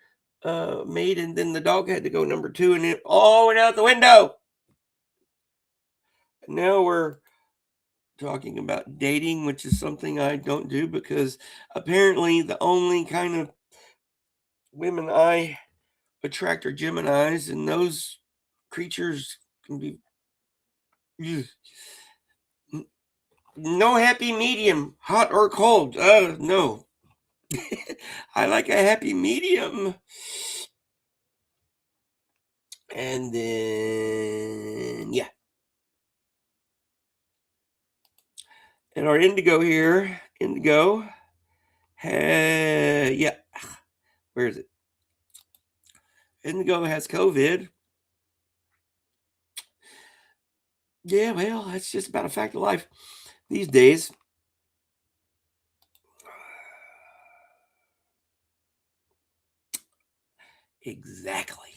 made, and then the dog had to go number 2, and it all went out the window. Now we're talking about dating, which is something I don't do because apparently the only kind of women I attract are Geminis, and those creatures can be. No happy medium, hot or cold. No. I like a happy medium. And then, yeah. And our indigo here, yeah. Where is it? Indigo has COVID. Yeah, well, that's just about a fact of life these days. Exactly.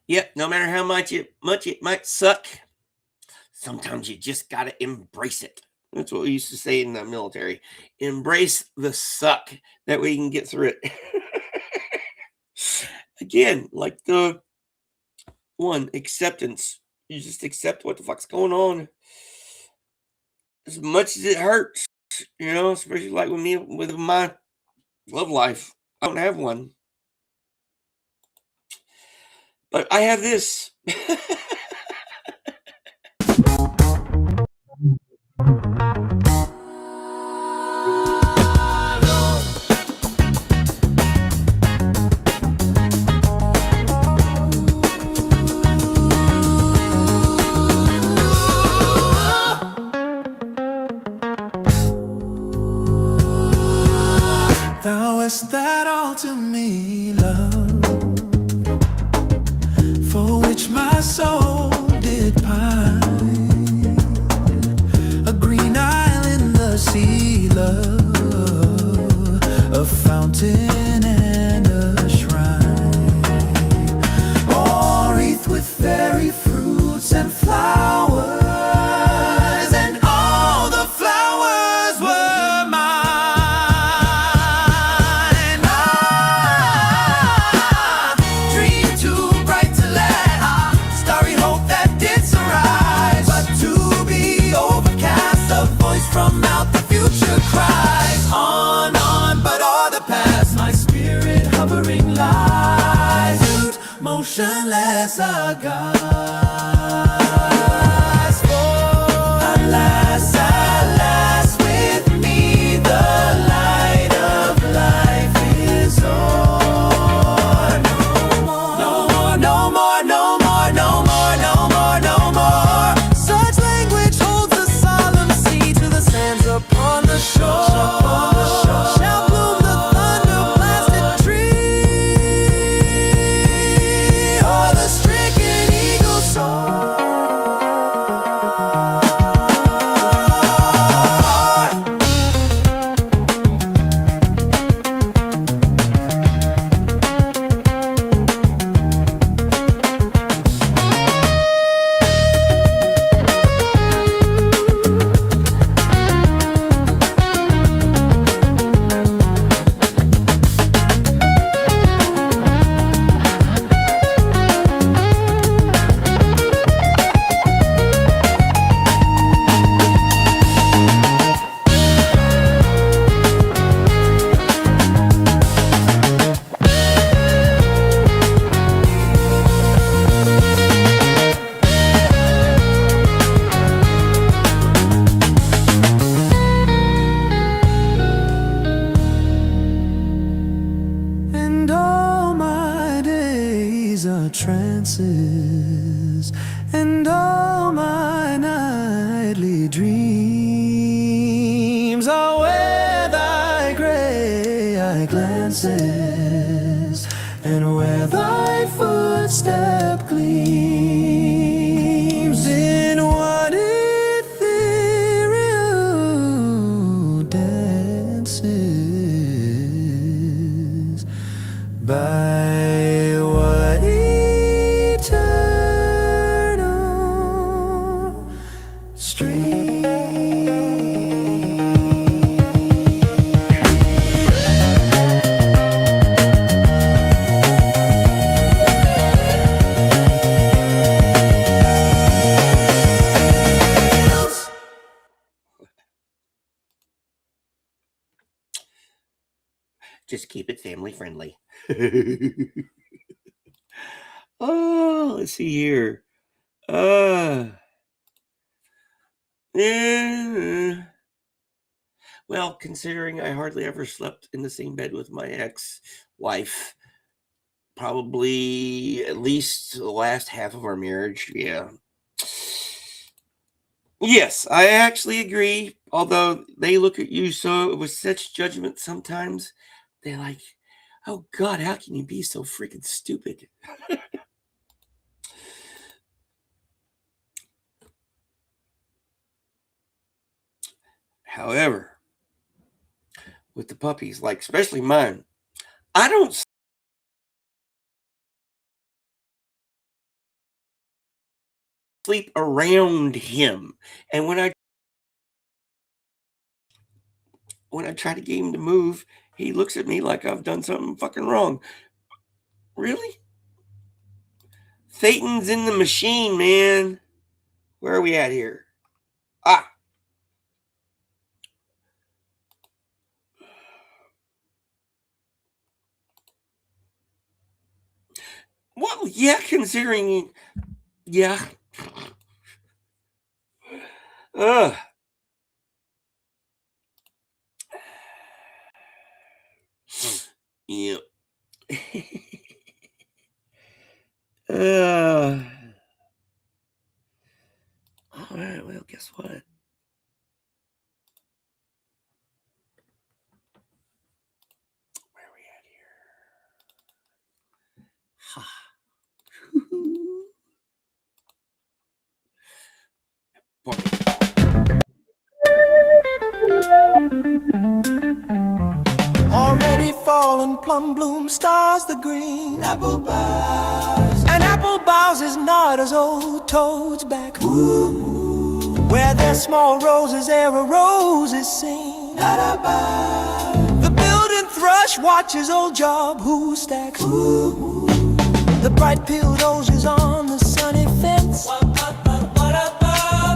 Yep, no matter how much it might suck, sometimes you just got to embrace it. That's what we used to say in the military. Embrace the suck. That way you can get through it. Again, like the one, acceptance. You just accept what the fuck's going on. As much as it hurts, especially like with me, with my love life. I don't have one. But I have this. Thou hast that all to me, love, for which my soul did pine. A green isle in the sea, love, a fountain and a shrine, all wreathed with fairy fruits and flowers. From out the future cries on, but o'er the past my spirit hovering lies, mute, motionless, aghast. For alas, with me the light of life is o'er. No more, no more, no more, no more, no more, no more. Such language holds the solemn sea to the sands upon the shore. Shall bloom the thunder-blasted tree, or the stricken eagle soar. And all my days are trances, and all my nightly dreams are where thy grey eye glances, and where thy footstep gleams in what ethereal dances, by what eternal stream. Just keep it family friendly. Oh, let's see here. Well, considering I hardly ever slept in the same bed with my ex-wife, probably at least the last half of our marriage, yeah. Yes, I actually agree. Although they look at you so with such judgment sometimes, they're like, "Oh God, how can you be so freaking stupid?" However, with the puppies, like especially mine, I don't sleep around him, and when I try to get him to move, he looks at me like I've done something fucking wrong. Really? Satan's in the machine, man. Where are we at here? Ah, well, yeah, considering, yeah. Ugh. Yep. uh, all right, well, guess what? Where are we at here? Ha. Already fallen plum bloom stars the green apple boughs, and apple boughs is not as old toads back. Ooh. Where there's small roses there are roses sing. The building thrush watches old job who stacks. Ooh. The bright peeled roses on the sunny fence.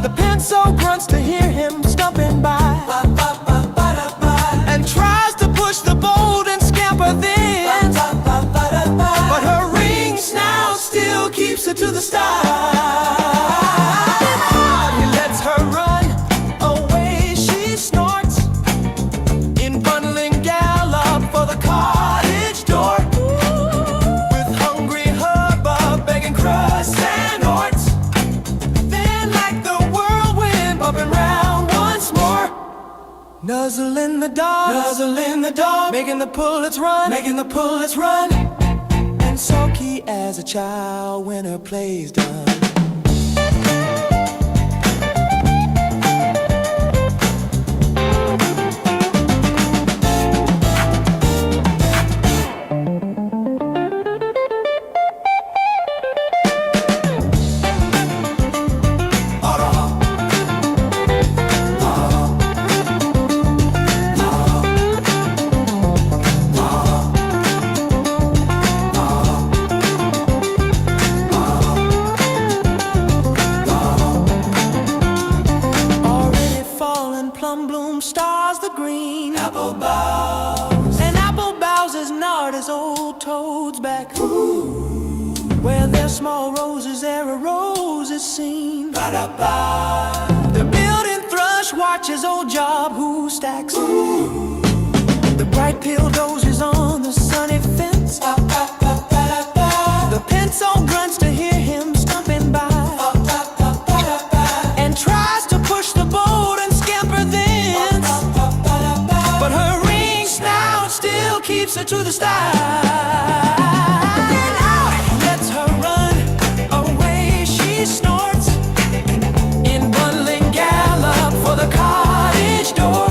The pencil grunts to hear him stumping by, and tries to push the bold and scamper then, but her ring snout still keeps her to the start. He lets her run away, she snorts in bundling gallop for the cottage door, with hungry hubbub begging crusts and orts. Then like the whirlwind bumping round once more, nuzzle in the dog, making the pullets run, and sulky as a child when her play's done. Plum bloom stars the green apple boughs, and apple boughs is not as old toads back. Ooh. Where there's small roses there are roses seen. The building thrush watches old job who stacks. Ooh. The bright peeled roses on the sunny fence. The pencil grunts to hear him stumping by, and tries to push the boat and scamper then, but her ring snout still keeps her to the start. Lets her run away, she snorts in bundling gallop for the cottage door,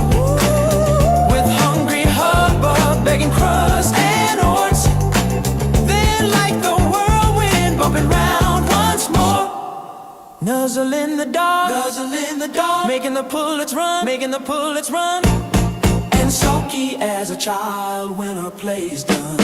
with hungry hubbub begging crusts and orts. Then like the whirlwind bumping round once more, nuzzle in the dog, making the pullets run, and sulky as a child when her play's done.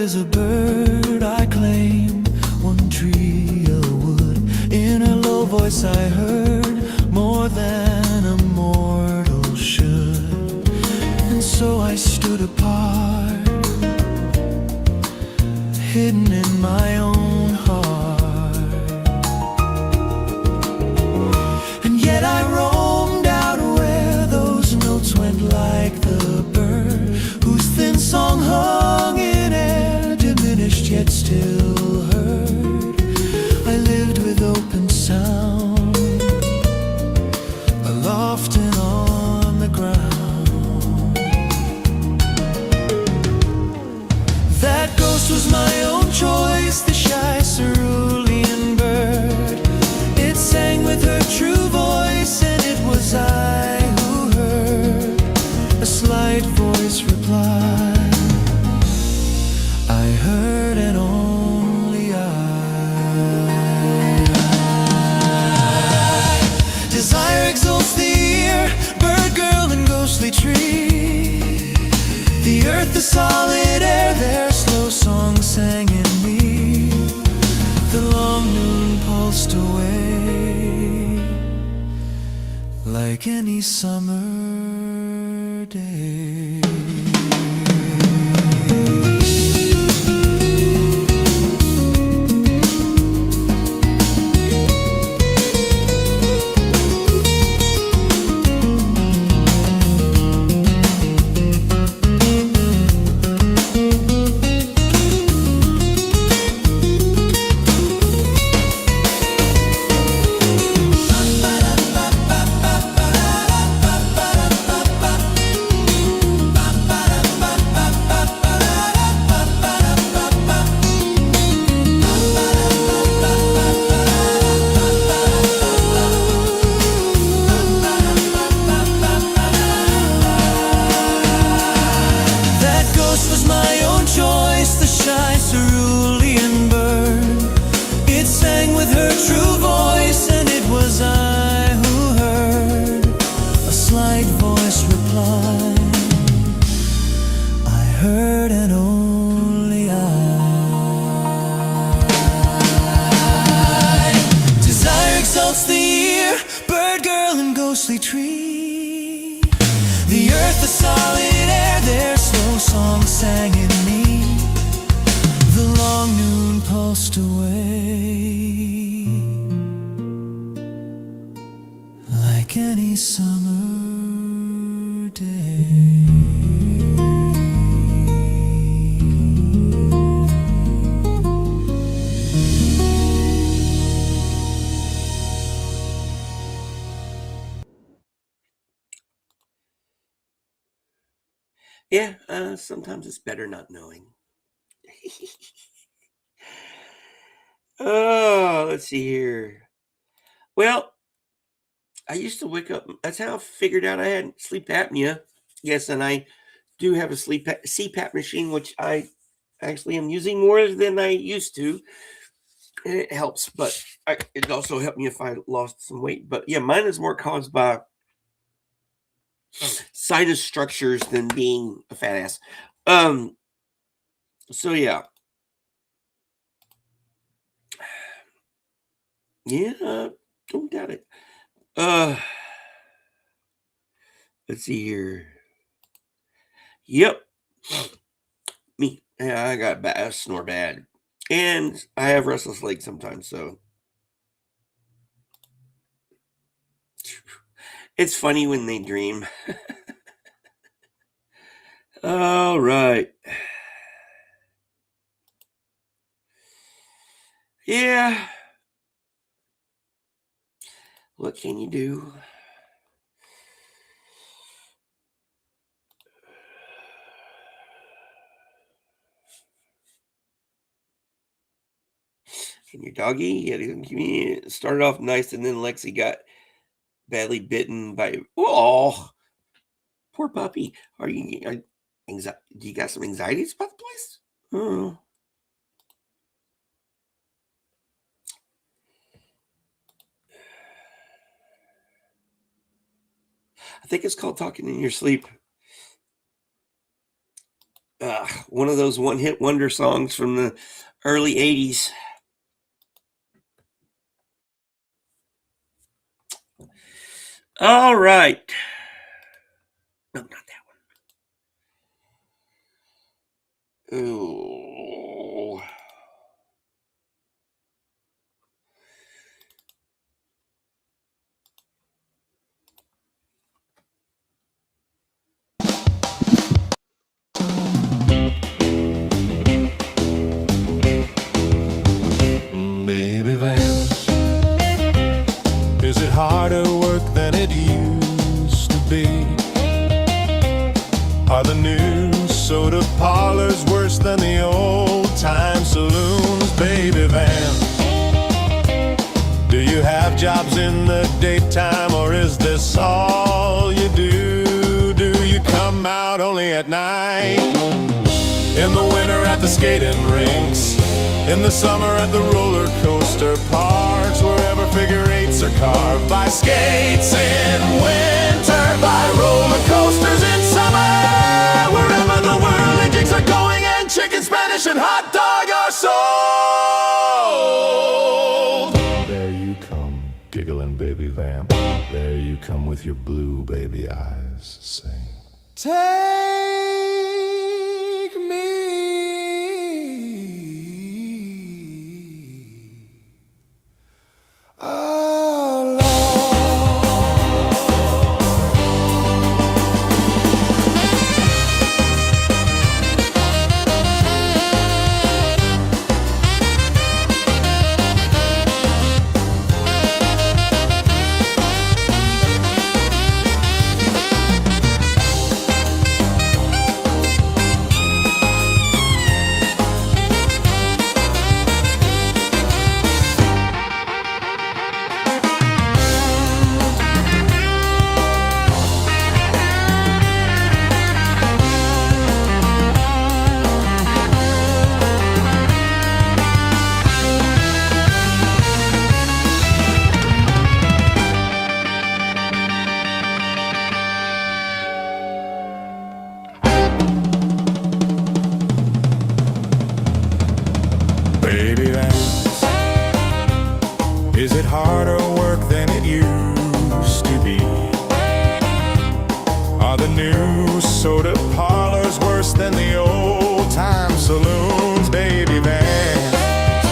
is a bird I claim, one tree, a wood. In her low voice I heard more than a mortal should. And so I stood apart, hidden in my own heart. And yet I roamed out where those notes went, like the bird whose thin song hung in air, diminished yet still heard. I lived with open sound, aloft and on the ground. That ghost was my own choice, the shy cerulean bird. It sang with her true voice, and it was I who heard a slight voice reply. I heard and only I. Desire exalts the ear, bird, girl, and ghostly tree. The earth, the solid air, their slow song sang in me. The long noon pulsed away like any summer day. Was my own choice, the shy cerulean bird. It sang with her true voice, and it was I who heard a slight voice reply. I heard and only I. Desire exalts the ear, bird, girl, and ghostly tree. The earth, the solid air, their slow song sang in me. The long noon pulsed away like any summer day. Yeah, sometimes it's better not knowing. Oh, let's see here. Well, I used to wake up. That's how I figured out I had sleep apnea. Yes, and I do have a CPAP machine, which I actually am using more than I used to, and it helps. But it also helped me if I lost some weight. But yeah, mine is more caused by sinus structures than being a fat ass. So yeah. Yeah, don't doubt it. Let's see here. Yep. Me. Yeah, I got bad, I snore bad. And I have restless legs sometimes, so it's funny when they dream. All right. Yeah. What can you do? And your doggy, yeah, started off nice, and then Lexi got badly bitten by. Oh, poor puppy. Do you got some anxieties about the place? Oh. I think it's called talking in your sleep. One of those one-hit wonder songs from the early 80s. All right. No, not that one. Ooh. Baby Vance, is it harder work than it used to be? Are the new soda parlors worse than the old-time saloons? Baby Vance, do you have jobs in the daytime, or is this all you do? Do you come out only at night? In the winter at the skating rinks, in the summer at the roller coaster parks, wherever figure eights are carved by skates in winter, by roller coasters in summer, wherever the whirly jigs are going and chicken, Spanish, and hot dog are sold. There you come, giggling baby vamp. There you come with your blue baby eyes. Sing. Take me along. Baby Vance, is it harder work than it used to be? Are the new soda parlors worse than the old-time saloons? Baby Vance,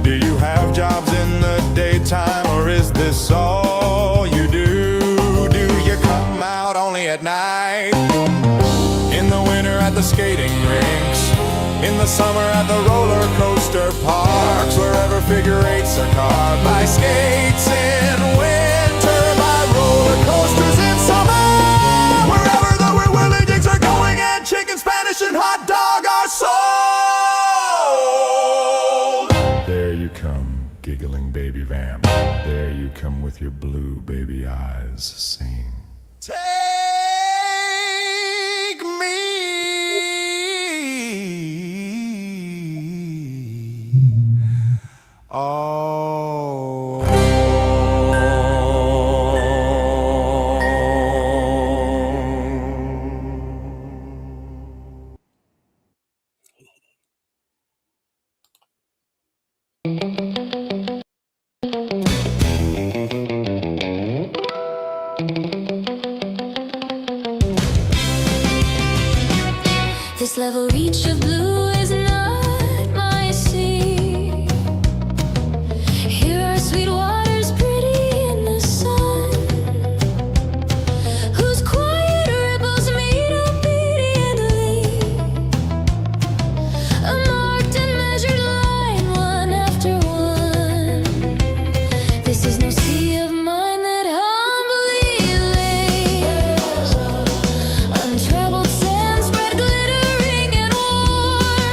do you have jobs in the daytime, or is this all you do? Do you come out only at night? In the winter at the skating rinks, in the summer at the roller coaster parks, wherever figure eights are carved by skates in winter, by roller coasters in summer, wherever the whirly jigs are going and chicken, Spanish, and hot dog are sold. There you come, giggling baby vamp. There you come with your blue baby eyes. Sing. Take me This level reach of blue is not my sea. Here are sweet waters pretty in the sun, whose quiet ripples meet obediently, a marked and measured line, one after one. This is no sea of mine that humbly lays, untroubled sand spread glittering and warm.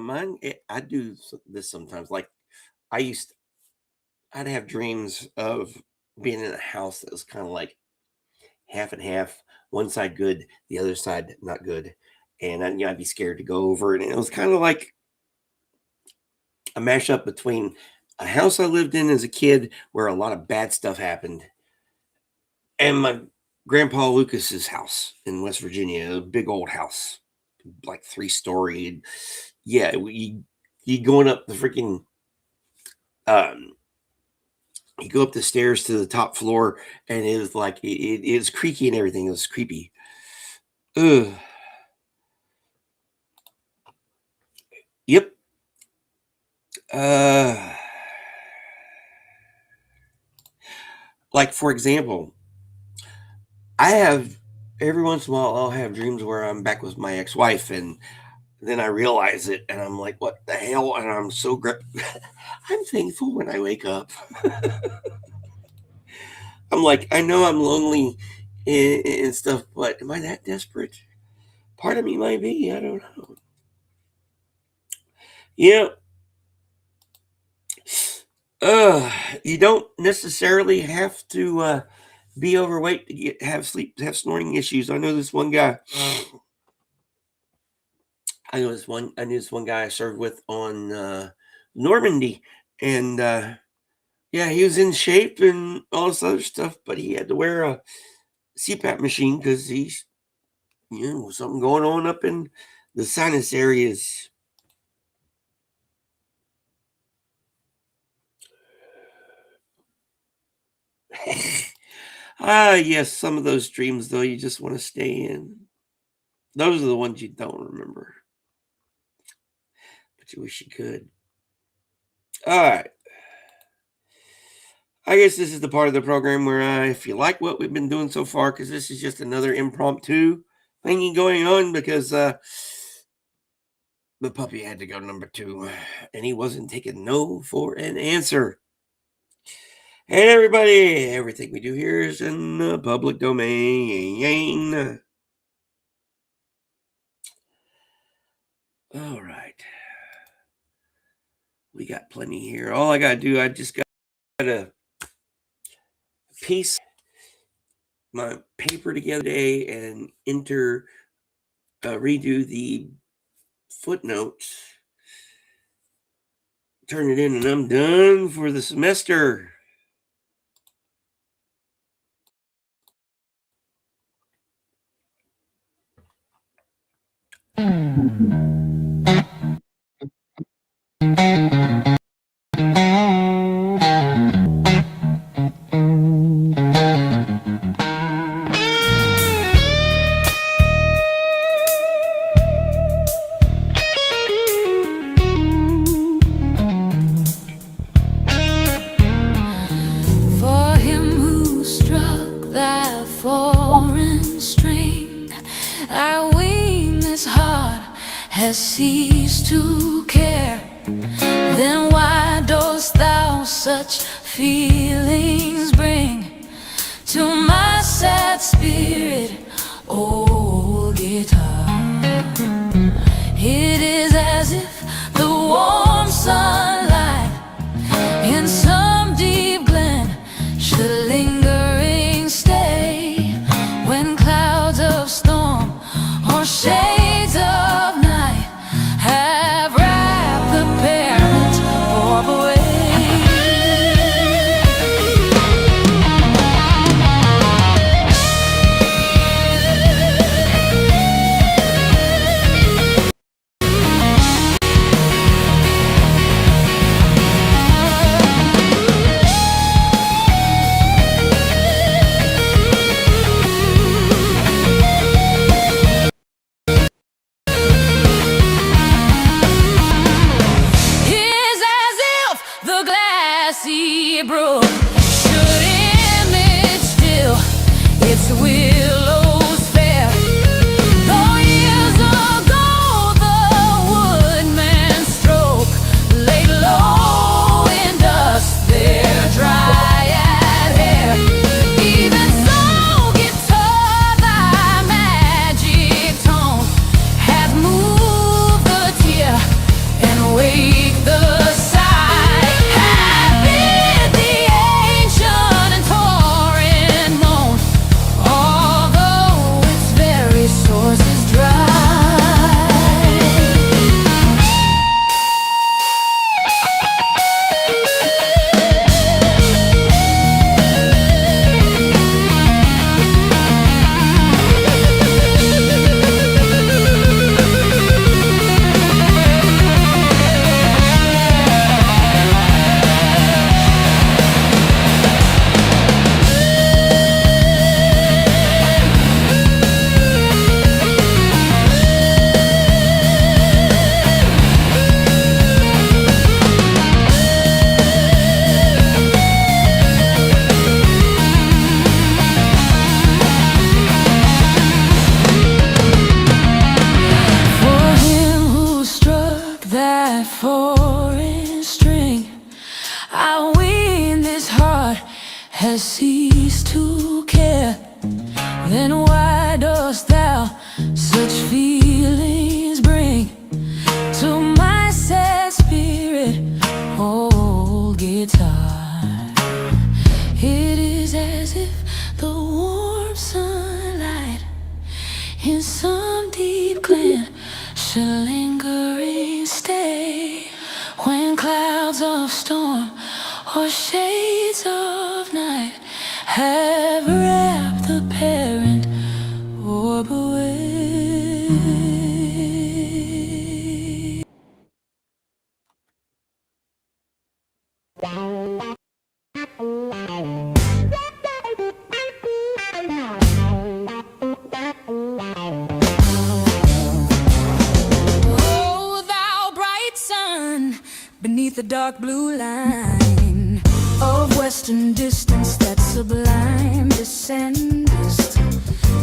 mine, I do this sometimes. Like I'd have dreams of being in a house that was kind of like half and half, one side good, the other side not good. And I'd be scared to go over it. And it was kind of like a mashup between a house I lived in as a kid where a lot of bad stuff happened and my grandpa Lucas's house in West Virginia, a big old house, like 3-story. Yeah, you going up the freaking you go up the stairs to the top floor, and it was like it was creaky and everything. It was creepy. Ugh. Yep. Like for example, I have every once in a while I'll have dreams where I'm back with my ex-wife, and then I realize it, and I'm like, "What the hell?" And I'm so I'm thankful when I wake up. I'm like, I know I'm lonely and stuff, but am I that desperate? Part of me might be. I don't know. Yeah. You don't necessarily have to be overweight to have snoring issues. I know this one guy. I knew this one guy I served with on Normandy, and yeah, he was in shape and all this other stuff, but he had to wear a CPAP machine because he's something going on up in the sinus areas. Yes, some of those dreams, though, you just want to stay in. Those are the ones you don't remember, but you wish you could. All right. I guess this is the part of the program where if you like what we've been doing so far, because this is just another impromptu thingy going on, because the puppy had to go number 2, and he wasn't taking no for an answer. And everybody, everything we do here is in the public domain. All right. We got plenty here. All I got to do, I just got to piece my paper together today and redo the footnotes. Turn it in, and I'm done for the semester. For him who struck that foreign string, our weakness heart has ceased to care. Then why dost thou such feelings bring to my sad spirit, old guitar? It is as if the warm sunlight in some deep glen should lingering stay when clouds of storm or shades of night have wrapped the parent orb away. It's as if the glassy brook should image still its willows fair. Though years ago the woodman stroke laid low in dust their dryad hair. Even so, guitar, thy magic tone hath moved the tear I win, this heart has ceased to care. Then why dost thou such feelings bring to my sad spirit, old guitar? It is as if the warm sunlight in some deep glen shall lingering stay, when clouds of storm or shades of night have wrapped the parent orb away. Oh, thou bright sun, beneath the dark blue line of western distance, that sublime descendest,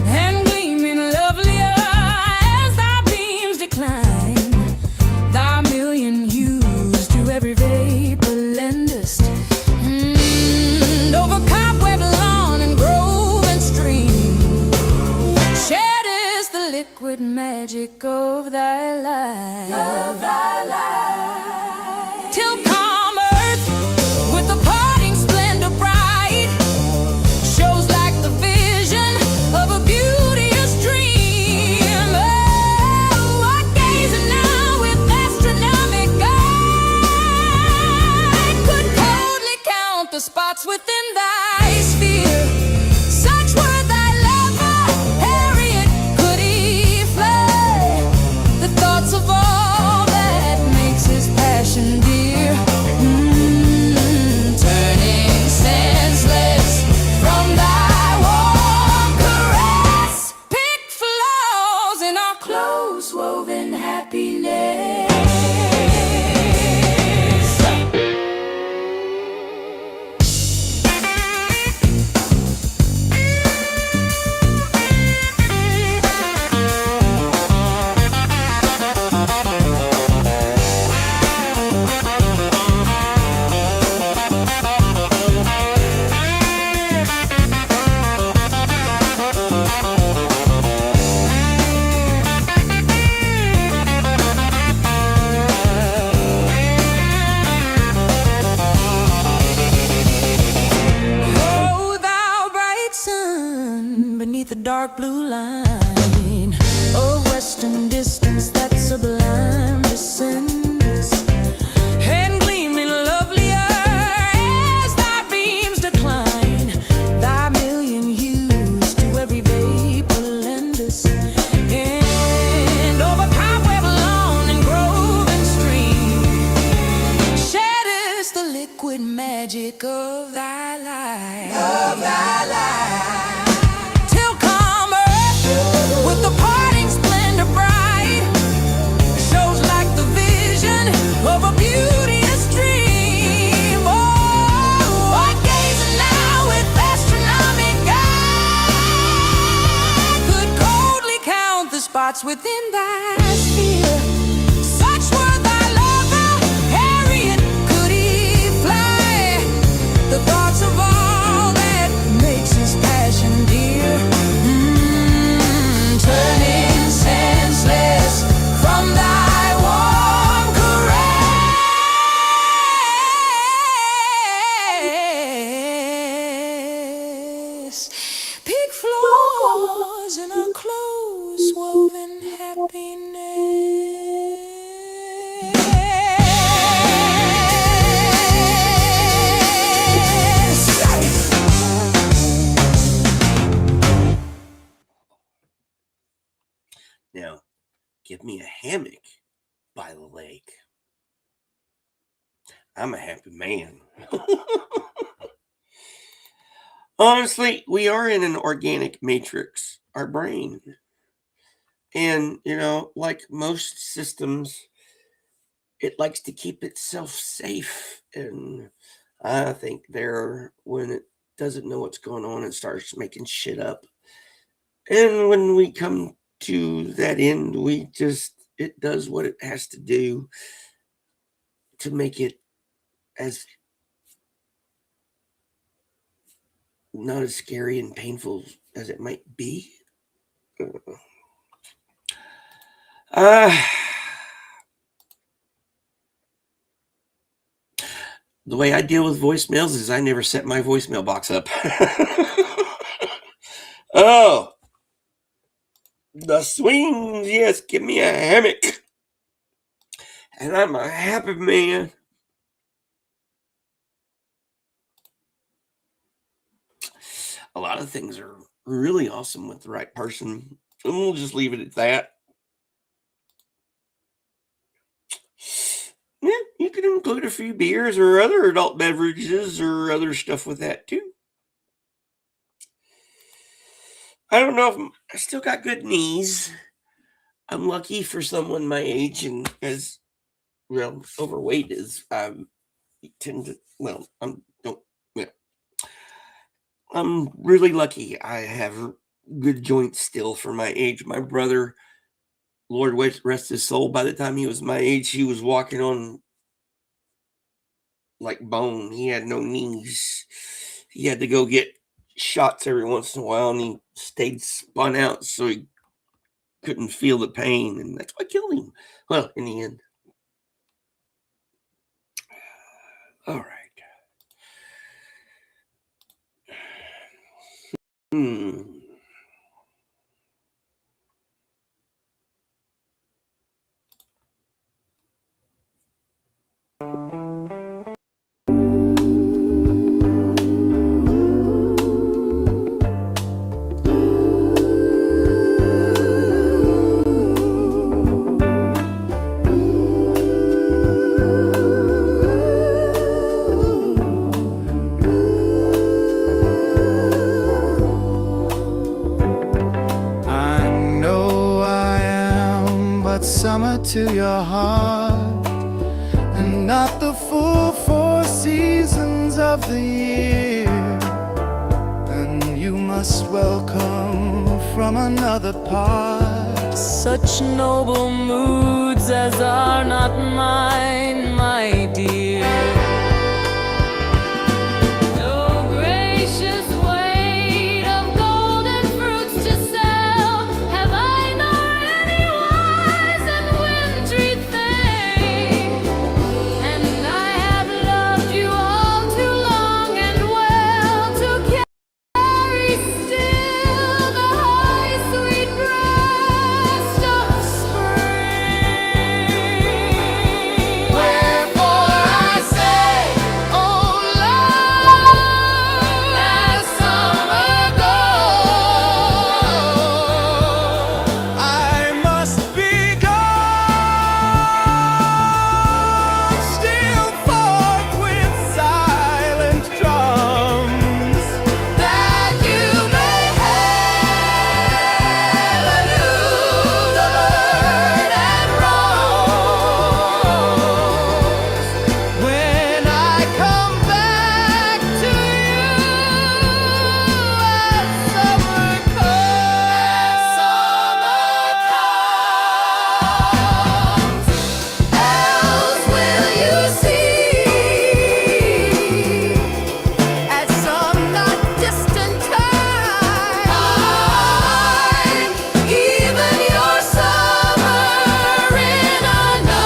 and gleaming lovelier as thy beams decline. Thy million hues to every vapor lendest, over cobweb, lawn, and grove and stream, shatters the liquid magic of thy light. Till calm earth, with the parting splendor bright, shows like the vision of a beauteous dream. Oh, I gaze now with astronomic eye, could coldly count the spots within thy sphere. Such were thy lover, Harriet, could he fly the thoughts of all that makes his passion dear, turning senseless from thy warm caress. Pick flaws in our close woven happiness. Oh, thou bright sun, beneath the dark blue line of western distance, that sublime descends, and gleaming lovelier as thy beams decline. Thy million hues to every vapor lendest, and over cobweb, lawn, and grove and stream, shatters the liquid magic of thy light. Till calm earth, with the parting splendor bright, shows like the vision of a beauteous dream. Oh, I gaze now with astronomic eye, could coldly count the spots within thy sphere. Such were thy lover, Harriet, could he fly the thoughts of all that makes his passion dear, turning senseless from thy warm caress. Pick flaws in our close woven happiness. Now, give me a hammock by the lake. I'm a happy man. Honestly, we are in an organic matrix, our brain. And, like most systems, it likes to keep itself safe. And I think when it doesn't know what's going on, it starts making shit up. And when we come to that end, it does what it has to do to make it as not as scary and painful as it might be. The way I deal with voicemails is I never set my voicemail box up. Oh, the swings, yes, give me a hammock. And I'm a happy man. A lot of things are really awesome with the right person. And we'll just leave it at that. Yeah, you can include a few beers or other adult beverages or other stuff with that too. I don't know if I still got good knees. I'm lucky for someone my age and as well overweight as I tend to. Well, I'm really lucky. I have good joints still for my age. My brother, Lord rest his soul, by the time he was my age, he was walking on like bone. He had no knees. He had to go get shots every once in a while, and he stayed spun out so he couldn't feel the pain, and that's what killed him. Well, in the end. All right. Summer to your heart, and not the full 4 seasons of the year. And you must welcome from another part Such noble moods as are not mine, my dear. No gracious weight of golden fruits to sell have I, nor any wise and wintry thing. And I have loved you all too long and well to carry still the high sweet breast of spring. Wherefore I say, oh love, as summer goes, I must be gone, still forth with silent drums, that you may have anew the bird and rose. when I come back to you as summer comes. Else will you see At some not distant time, even your summer in another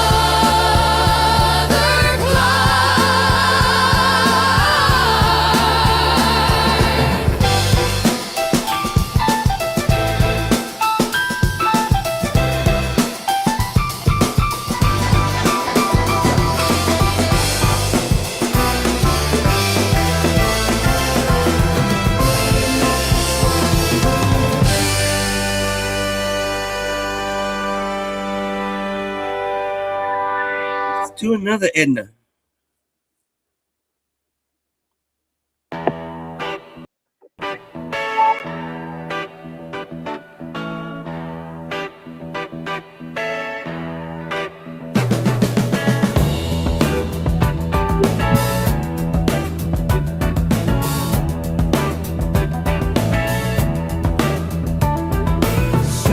Let's do another Edna.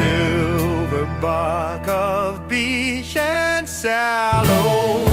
silver bark of beech and sallow,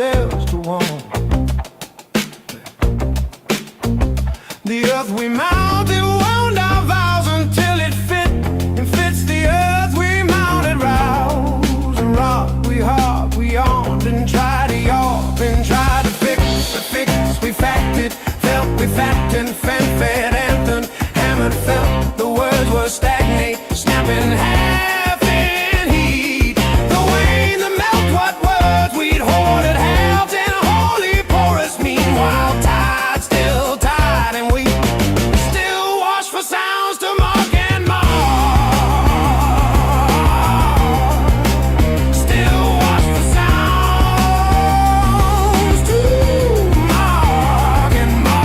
ourselves to one. The earth we mounted wound our vows until it fit and fits the earth we mounted. Rouse and rock, we harp, we yawned and tried to yarp and tried to fix. We facted, felt we fact and fan-fed anthem, hammered, felt the words were stagnate, snapping half in heat. The wane, the melt, what words we'd hoarded, halved in holy porous. Meanwhile, tide still tide, and we still wash for sounds to mark and mar. Still wash for sounds to mark and mar.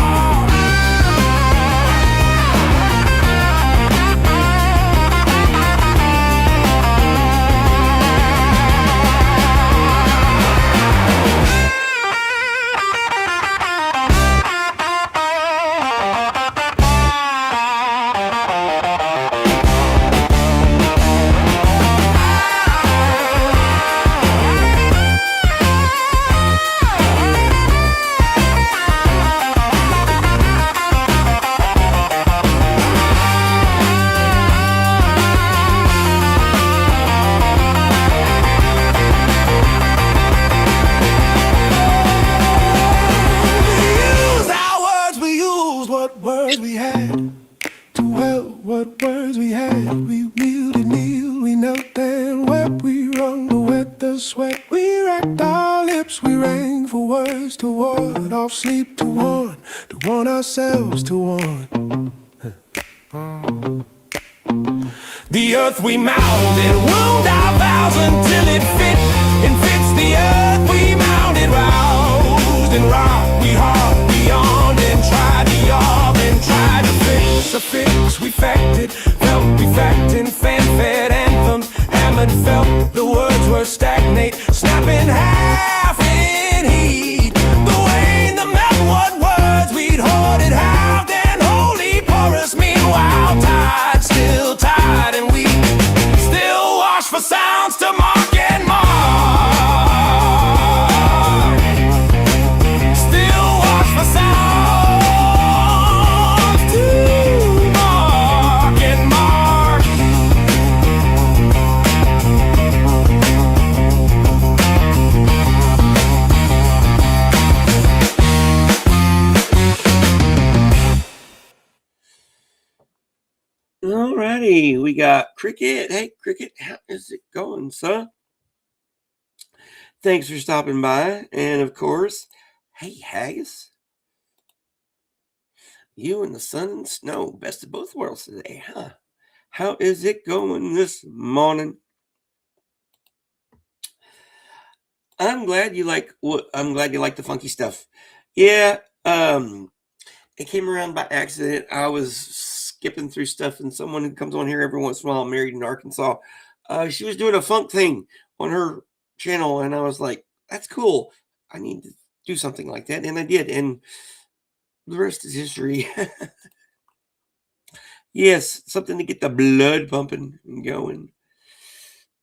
What words we had to help, what words we had. We kneeled and kneeled, we knelt and wept. We wrung the wet, the sweat. We racked our lips, we rang for words to ward off sleep, to warn ourselves to warn. The earth we mounded wound our vows until it fit and fits the earth we mounded. Roused and rocked, we harped, we yawned and tried to yarb and tried to fix a fix. We facted, felt we fact and fan-fed anthems, hammered, felt the words were stagnate, snapping half in heat. The wane, the melt, what words we'd hoarded, halved and holy porous. Meanwhile, tide still tide, and we still wash for sounds to mark and mar. Still wash for sounds to mark and mark. Alrighty, we got Cricket. Hey, Cricket, how is it going, son? Thanks for stopping by. And of course, hey, Haggis. You and the sun and snow, best of both worlds today, huh? How is it going this morning? I'm glad you like the funky stuff. Yeah, it came around by accident. I was skipping through stuff, and someone who comes on here every once in a while, married in Arkansas, she was doing a funk thing on her channel, and I was like, that's cool. I need to do something like that, and I did, and the rest is history. Yes, something to get the blood pumping and going.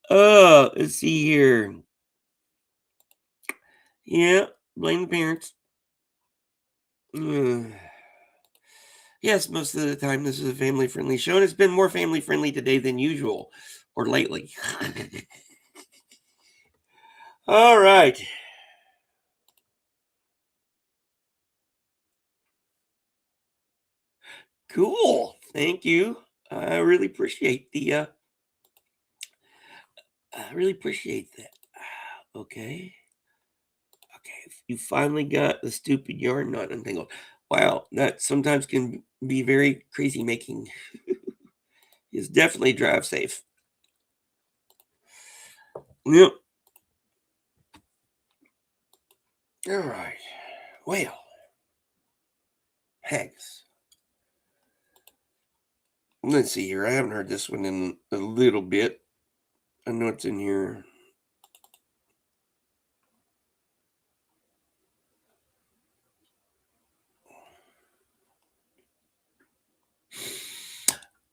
Let's see here. Yeah, blame the parents. Yes, most of the time this is a family-friendly show, and it's been more family-friendly today than usual, or lately. All right. Cool. Thank you. I really appreciate I really appreciate that. Okay. You finally got the stupid yarn knot untangled. Wow, that sometimes can be very crazy making. It's definitely drive safe. Yep. All right. Well, Hags. Let's see here. I haven't heard this one in a little bit. I know it's in here.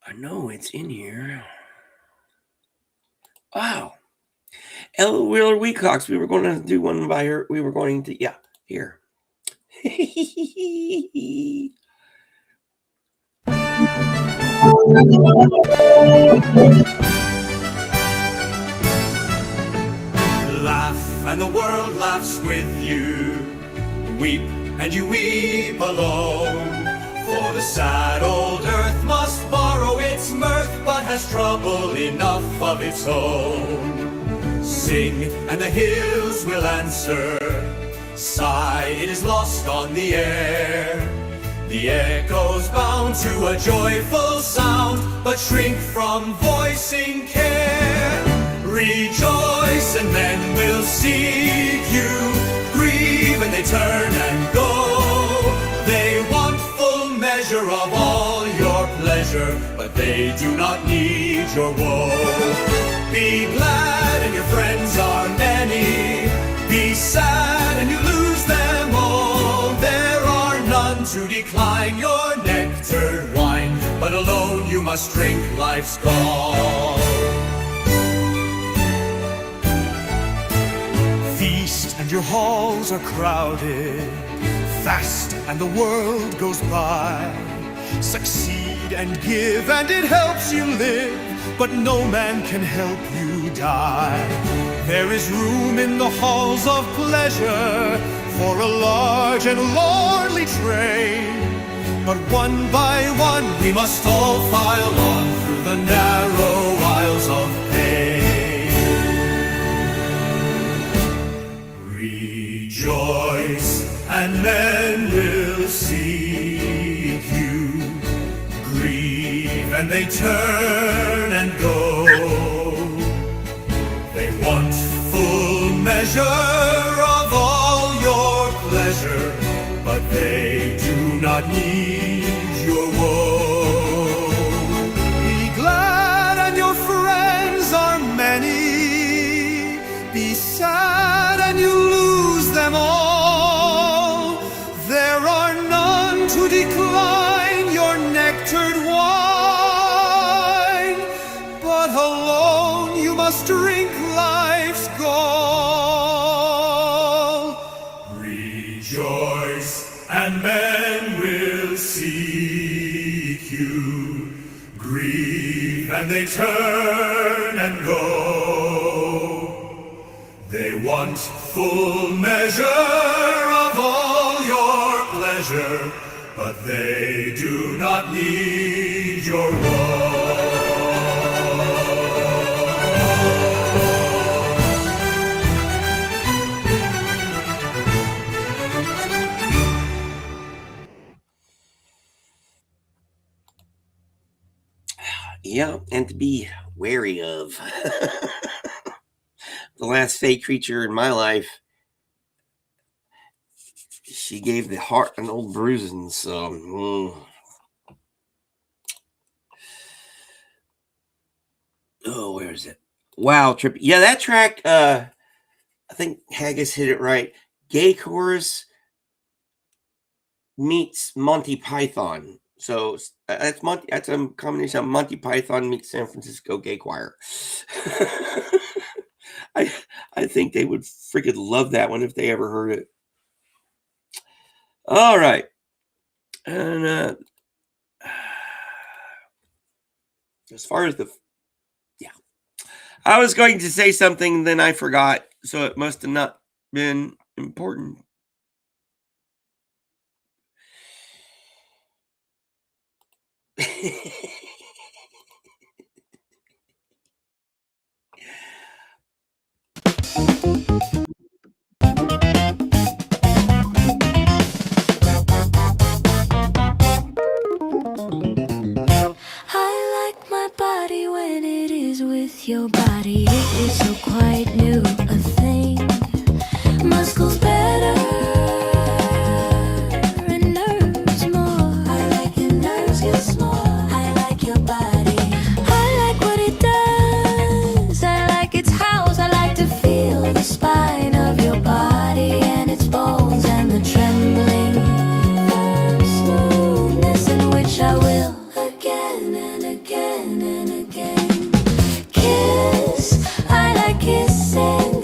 I know it's in here. Wow. Ella Wheeler Wilcox. We were going to do one by her. We were going to, yeah, here. Laugh and the world laughs with you. Weep and you weep alone. For the sad old earth must borrow its mirth, but has trouble enough of its own. Sing and the hills will answer. Sigh, it is lost on the air. The echoes bound to a joyful sound, but shrink from voicing care. Rejoice and men will seek you. Grieve and they turn and go. They want full measure of all your pleasure, but they do not need your woe. Be glad and your friends are many. Be sad and you lose them all. There are none to decline your nectared wine, but alone you must drink life's gall. Feast and your halls are crowded. Fast and the world goes by. Succeed and give and it helps you live, but no man can help you die. There is room in the halls of pleasure for a large and lordly train, but one by one we must all file on through the narrow aisles of pain. Rejoice and men will seek you. Grieve and they turn and go. They want full measure of all your pleasure, but they do not need your woe. Be glad and your friends are many. Be sad and you lose them all. There are none to decline your nectared wine, but alone you must drink life's gall. Rejoice and men will seek you. Grieve and they turn and go. They want full measure of all your pleasure, but they do not need your woe. Yeah, and to be wary of. The last fake creature in my life, she gave the heart an old bruising, so oh, where is it? Wow, trip. Yeah, that track, I think Haggis hit it right. Gay chorus meets Monty Python. So that's a combination of Monty Python meets San Francisco Gay Choir. I think they would freaking love that one if they ever heard it. All right. And as far as I was going to say something, then I forgot. So it must have not been important. I like my body when it is with your body. It is so quite new a thing. Muscles better and nerves more. I like your nerves, your small. I like your body. I like what it does. I like its house. I like to feel the spine of your body and its bones and the trembling firm smoothness in which I will again and again and again kiss. I like kissing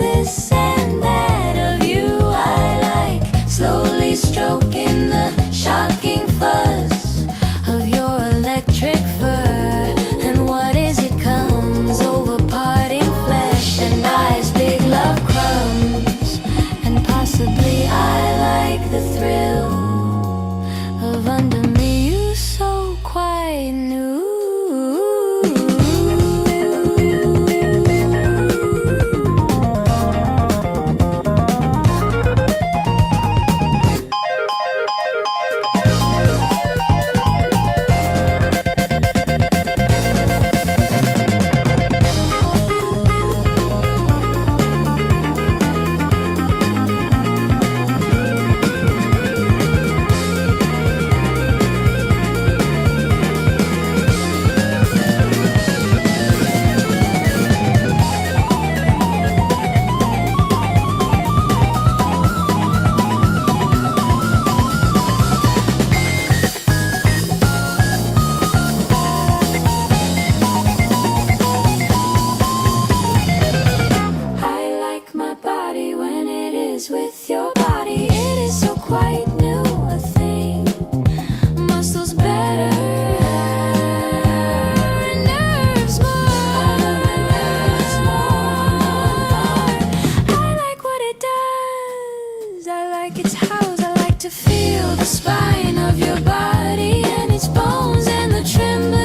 like its house. I like to feel the spine of your body and its bones and the trembling,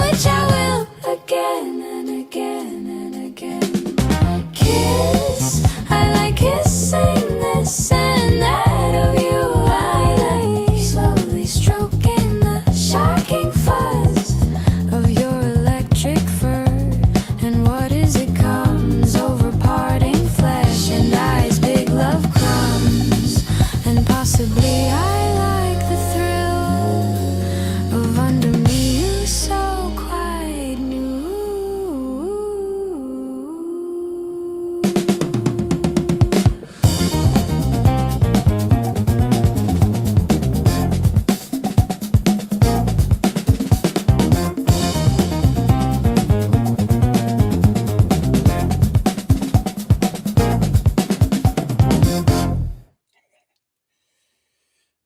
which I will again and again and again. Kiss, I like kissing this and that of you. I like slowly stroking the shocking fuzz of your electric fur. And what is it comes over parting flesh and eyes, big love crumbs. And possibly I like the thrill of under me you so quite new.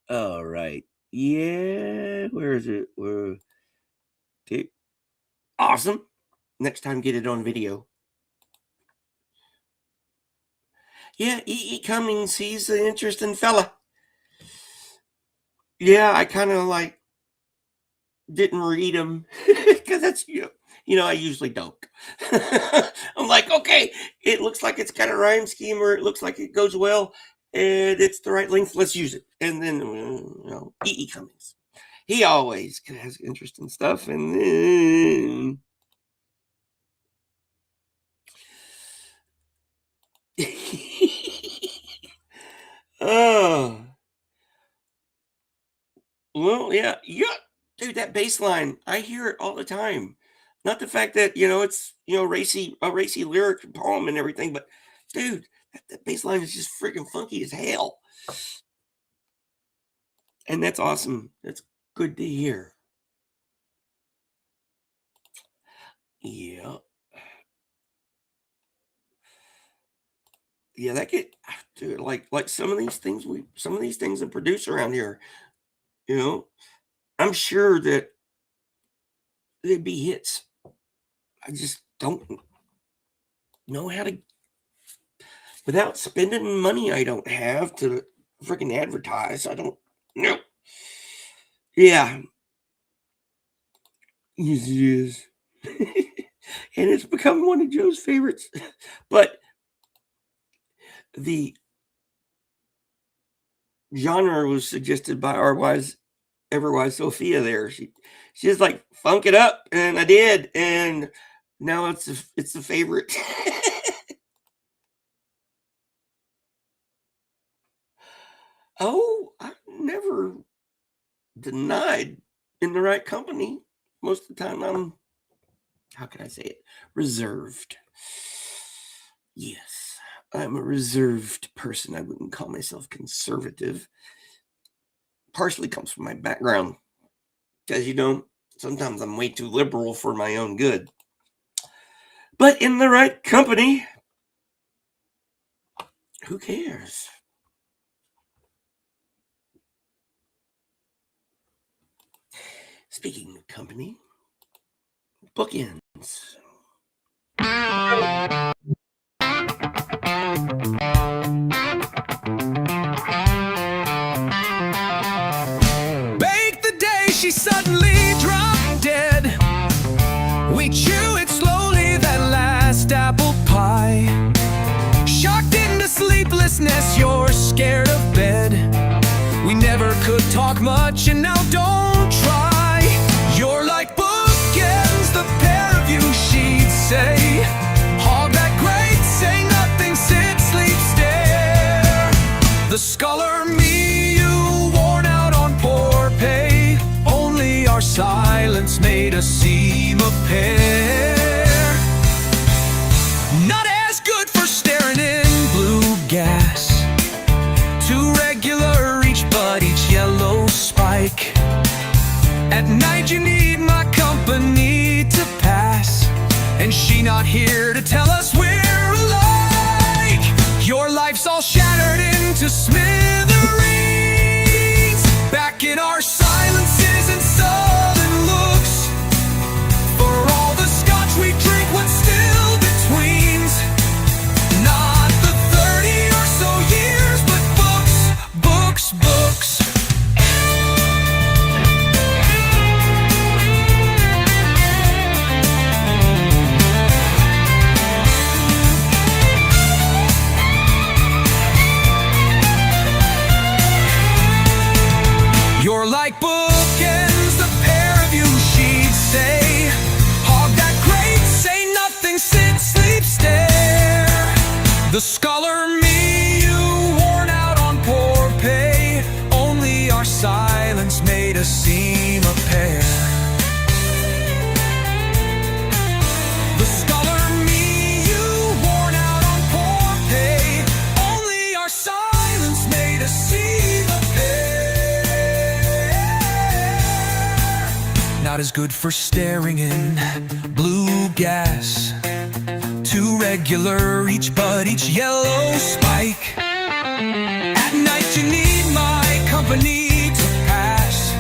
All right. Yeah. Where is it? Okay. Awesome. Next time, get it on video. Yeah, E.E. Cummings, he's an interesting fella. Yeah, I kind of like didn't read him because that's, I usually don't. I'm like, okay, it looks like it's got a rhyme scheme or it looks like it goes well and it's the right length. Let's use it. And then, E.E. Cummings, he always has interesting stuff. And then, oh, well, yeah, dude, that bass line, I hear it all the time. Not the fact that, it's, a racy lyric poem and everything, but dude, that bass line is just freaking funky as hell. And that's awesome. That's good to hear. Yeah. Yeah, that could, dude, like some of these things that produce around here, I'm sure that they'd be hits. I just don't know how to, without spending money I don't have to freaking advertise. I don't know. Yeah. Yes, it is. And it's become one of Joe's favorites. But the genre was suggested by our ever-wise Sophia there. She's like, funk it up, and I did, and now it's a favorite. Oh, I never denied in the right company. Most of the time I'm, how can I say it, reserved. Yes, I'm a reserved person. I wouldn't call myself conservative. Partially comes from my background. Because, sometimes I'm way too liberal for my own good. But in the right company, who cares? Speaking of company, bookends. Bake the day she suddenly dropped dead. We chew it slowly, that last apple pie. Shocked into sleeplessness, you're scared of bed. We never could talk much, and now don't try. You're like bookends, the pair of you, she'd say. Hog that great, say nothing, sit, sleep, stare. The scholar me, you worn out on poor pay. Only our silence made us seem a pair. Not as good for staring in blue gas. Too regular each, but each yellow spike. At night you need my company to pass, and she not here to tell us we're alike. Your life's all shattered into smithereens. Back in our silences and sullen looks. For all the scotch we drink, what's still betweens? Not the 30 a seam a pair. The scholar me, you worn out on poor pay. Only our silence made a seam a pair. Not as good for staring in blue gas. Too regular, each bud, each yellow spike. At night you need my company to pass,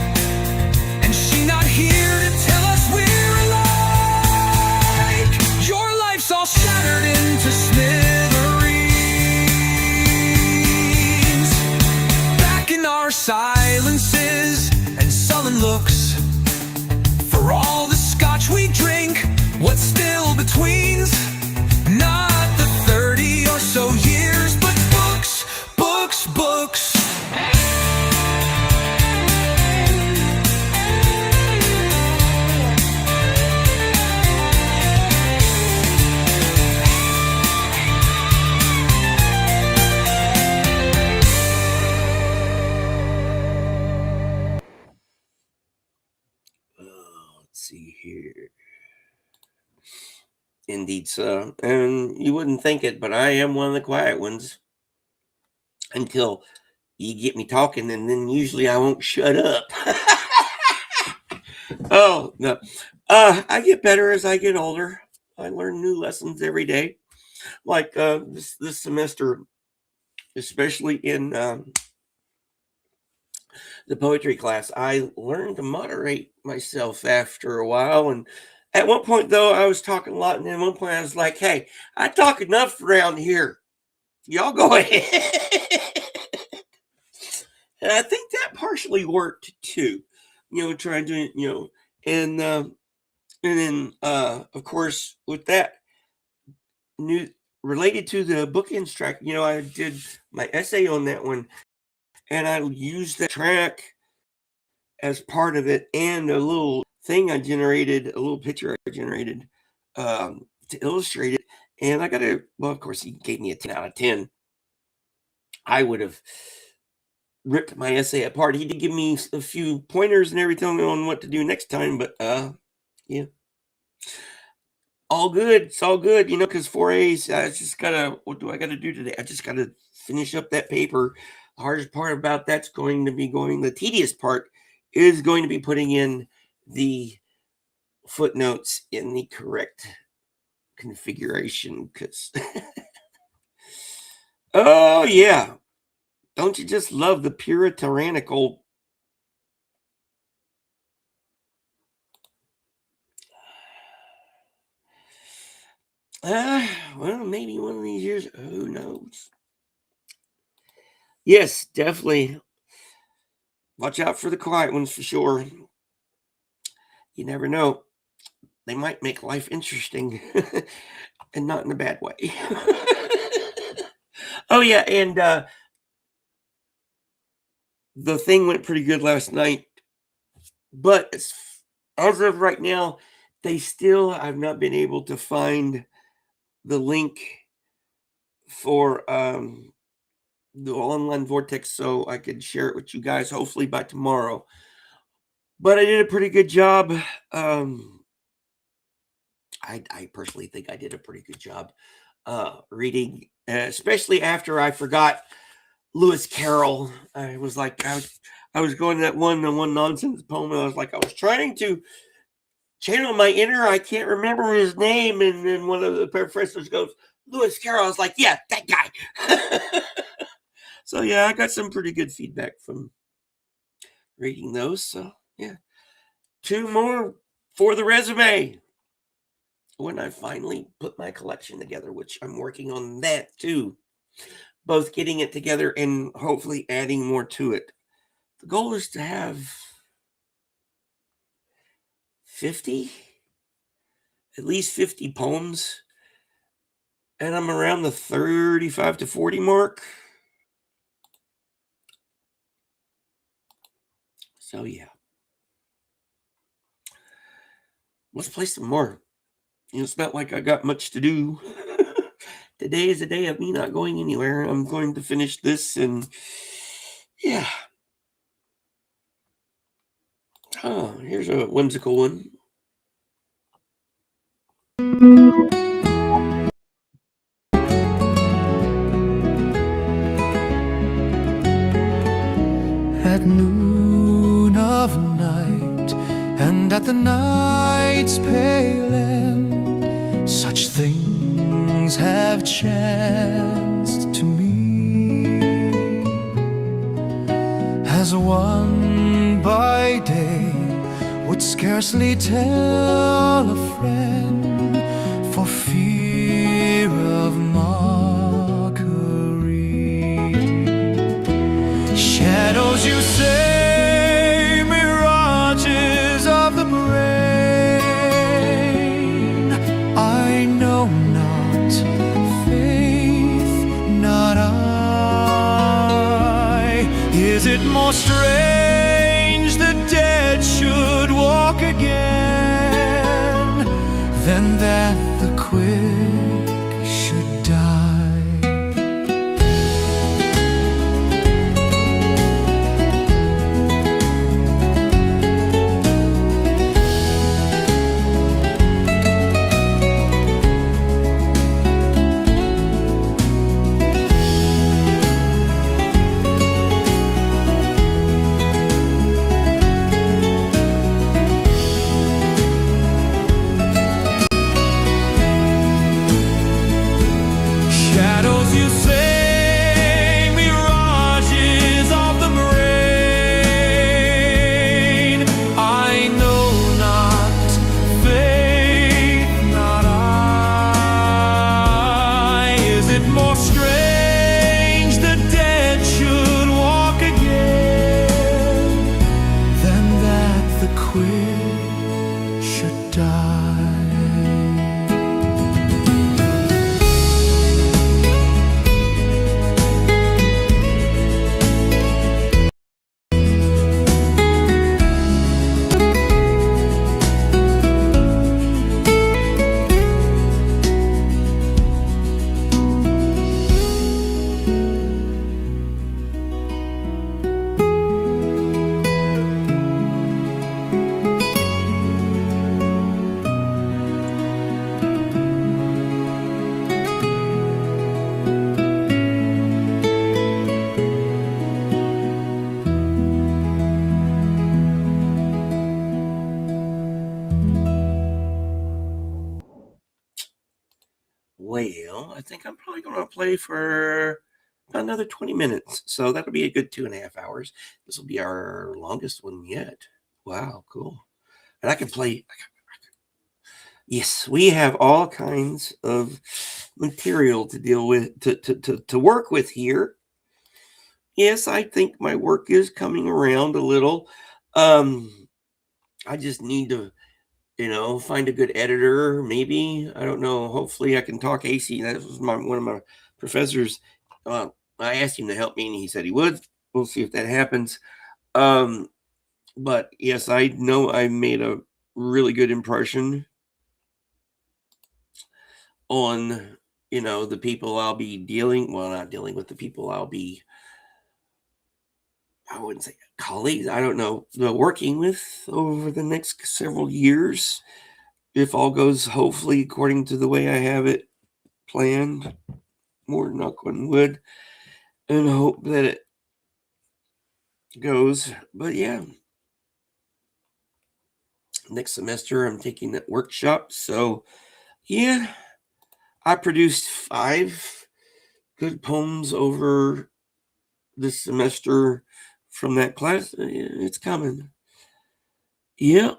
and she not here to tell us we're alike. Your life's all shattered into smithereens. Back in our silences and sullen looks, for all the scotch we drink, what's still between's not the 30 or so years, but books, books, books. Let's see here. Indeed, so. And you wouldn't think it, but I am one of the quiet ones until you get me talking, and then usually I won't shut up. Oh, no. I get better as I get older. I learn new lessons every day. Like this semester, especially in the poetry class, I learned to moderate myself after a while. And at one point, though, I was talking a lot. And then at one point, I was like, hey, I talk enough around here. Y'all go ahead. And I think that partially worked too. Trying to, and then, of course, with that, new related to the bookends track, I did my essay on that one. And I used that track as part of it, and a little thing I generated, a little picture I generated to illustrate it. And of course, he gave me a 10 out of 10. I would have ripped my essay apart. He did give me a few pointers and everything on what to do next time, but yeah. All good. It's all good, because 4A's, what do I got to do today? I just got to finish up that paper. The hardest part about that's going to be the tedious part is going to be putting in the footnotes in the correct configuration, because oh yeah, don't you just love the pure tyrannical well, maybe one of these years, who knows? Yes, definitely. Watch out for the quiet ones for sure. You never know. They might make life interesting and not in a bad way. Oh, yeah. And the thing went pretty good last night. But as of right now, I've not been able to find the link for the online vortex so I could share it with you guys hopefully by tomorrow. But I did a pretty good job. I personally think I did a pretty good job reading, especially after I forgot Lewis Carroll. I was like, I was going to that one nonsense poem, and I was like, I was trying to channel my inner, I can't remember his name, and then one of the professors goes, Lewis Carroll. I was like, yeah, that guy. So yeah, I got some pretty good feedback from reading those. So yeah, 2 more for the resume when I finally put my collection together, which I'm working on that too. Both getting it together and hopefully adding more to it. The goal is to have 50, at least 50 poems. And I'm around the 35 to 40 mark. So yeah. Let's play some more. It's not like I got much to do. Today is a day of me not going anywhere. I'm going to finish this, and yeah. Oh, here's a whimsical one. At noon of night, and at the night's pale end, such things have chanced to me, as one by day would scarcely tell a friend, for fear of mockery. Shadows, you say, mirages of the brain. I know not, faith, not I. Is it more strange the dead should walk again than that the quick should die? Shadows, you say, mirages of the brain. I know not, faith, not I. Is it more strange the dead should walk again than that the quick should die? Well, I think I'm probably going to play for another 20 minutes. So that'll be a good 2.5 hours. This will be our longest one yet. Wow, cool. And I can play. Yes, we have all kinds of material to deal with, to work with here. Yes, I think my work is coming around a little. I just need to, find a good editor, maybe. I don't know. Hopefully I can talk AC. That was one of my professors. I asked him to help me and he said he would. We'll see if that happens. But yes, I know I made a really good impression on, the people I'll be not dealing with, the people I wouldn't say colleagues, I don't know, working with over the next several years. If all goes hopefully according to the way I have it planned, more knock on wood, and hope that it goes. But yeah, next semester I'm taking that workshop. So yeah, I produced 5 good poems over this semester from that class. It's coming. Yeah.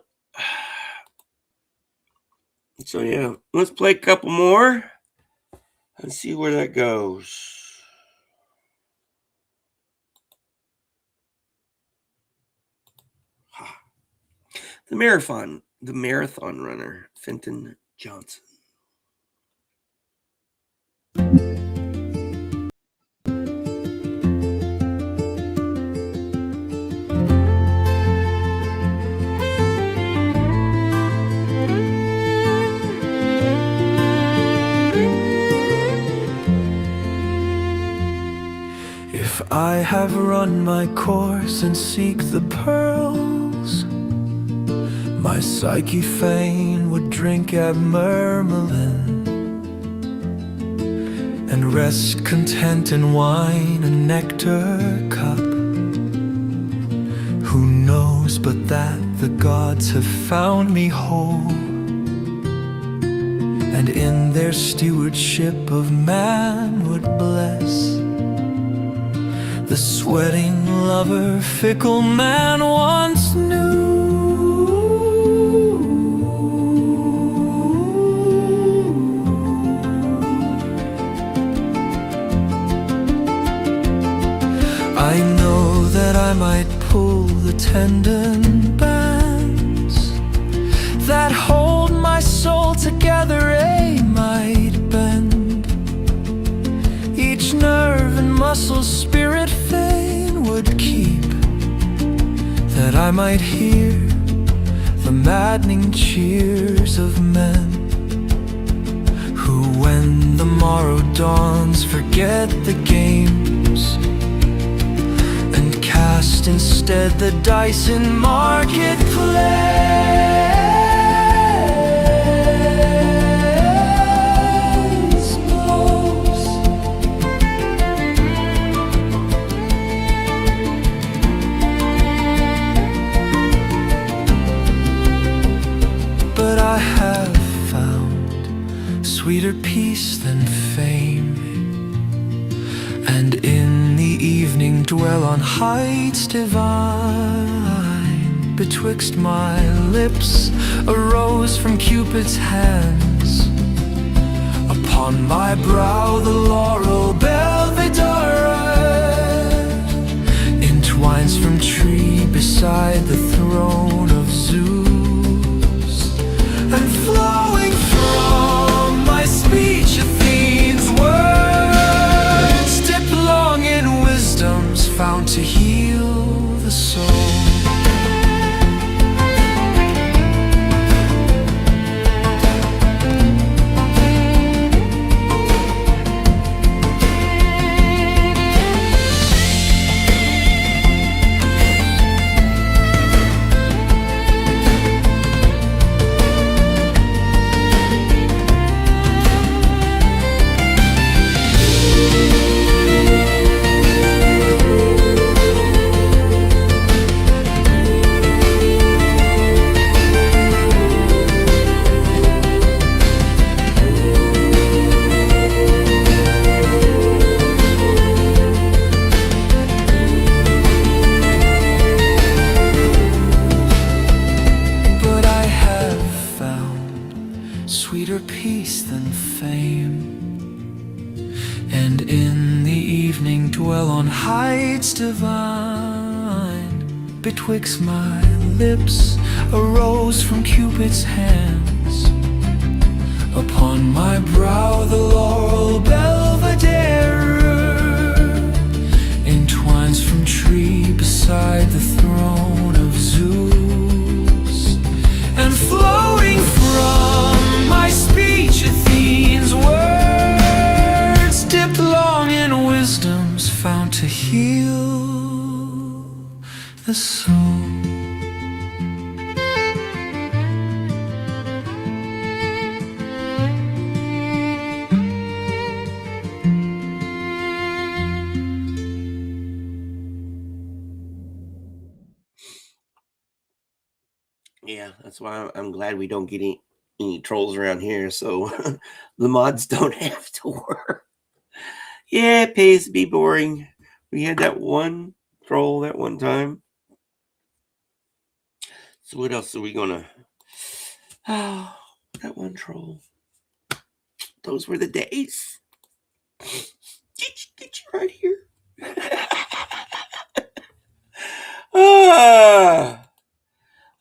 So yeah, let's play a couple more and see where that goes. The marathon runner, Fenton Johnson. If I have run my course and seek the pearls, My psyche fain would drink at Mermelin and rest content in wine and nectar cup. Who knows but that the gods have found me whole, and in their stewardship of man would bless the sweating lover fickle man once knew. I know that I might pull the tendon bands that hold my soul together, might bend each nerve and muscle, spirit fain would keep, that I might hear the maddening cheers of men who, when the morrow dawns, forget the games and cast instead the dice in marketplace. But I have found sweeter peace than fame, and in the evening dwell on heights divine. Betwixt my lips a rose from Cupid's hands, upon my brow the laurel belvedere entwines from tree beside the throne of Zeus, and flowing from my speech Athene's words dip long in wisdom's fount to heal the soul. Sweeter peace than fame, and in the evening dwell on heights divine. Betwixt my lips a rose from Cupid's hands, upon my brow the laurel belvedere entwines from tree beside the throne of Zeus, and flowing from my speech Athene's words dip long in wisdom's fount to heal the soul. Yeah, that's why I'm glad we don't get any trolls around here, so the mods don't have to work. Yeah, it pays to be boring. We had that one troll that one time. So what else are we gonna? Oh, that one troll. Those were the days. Get you right here.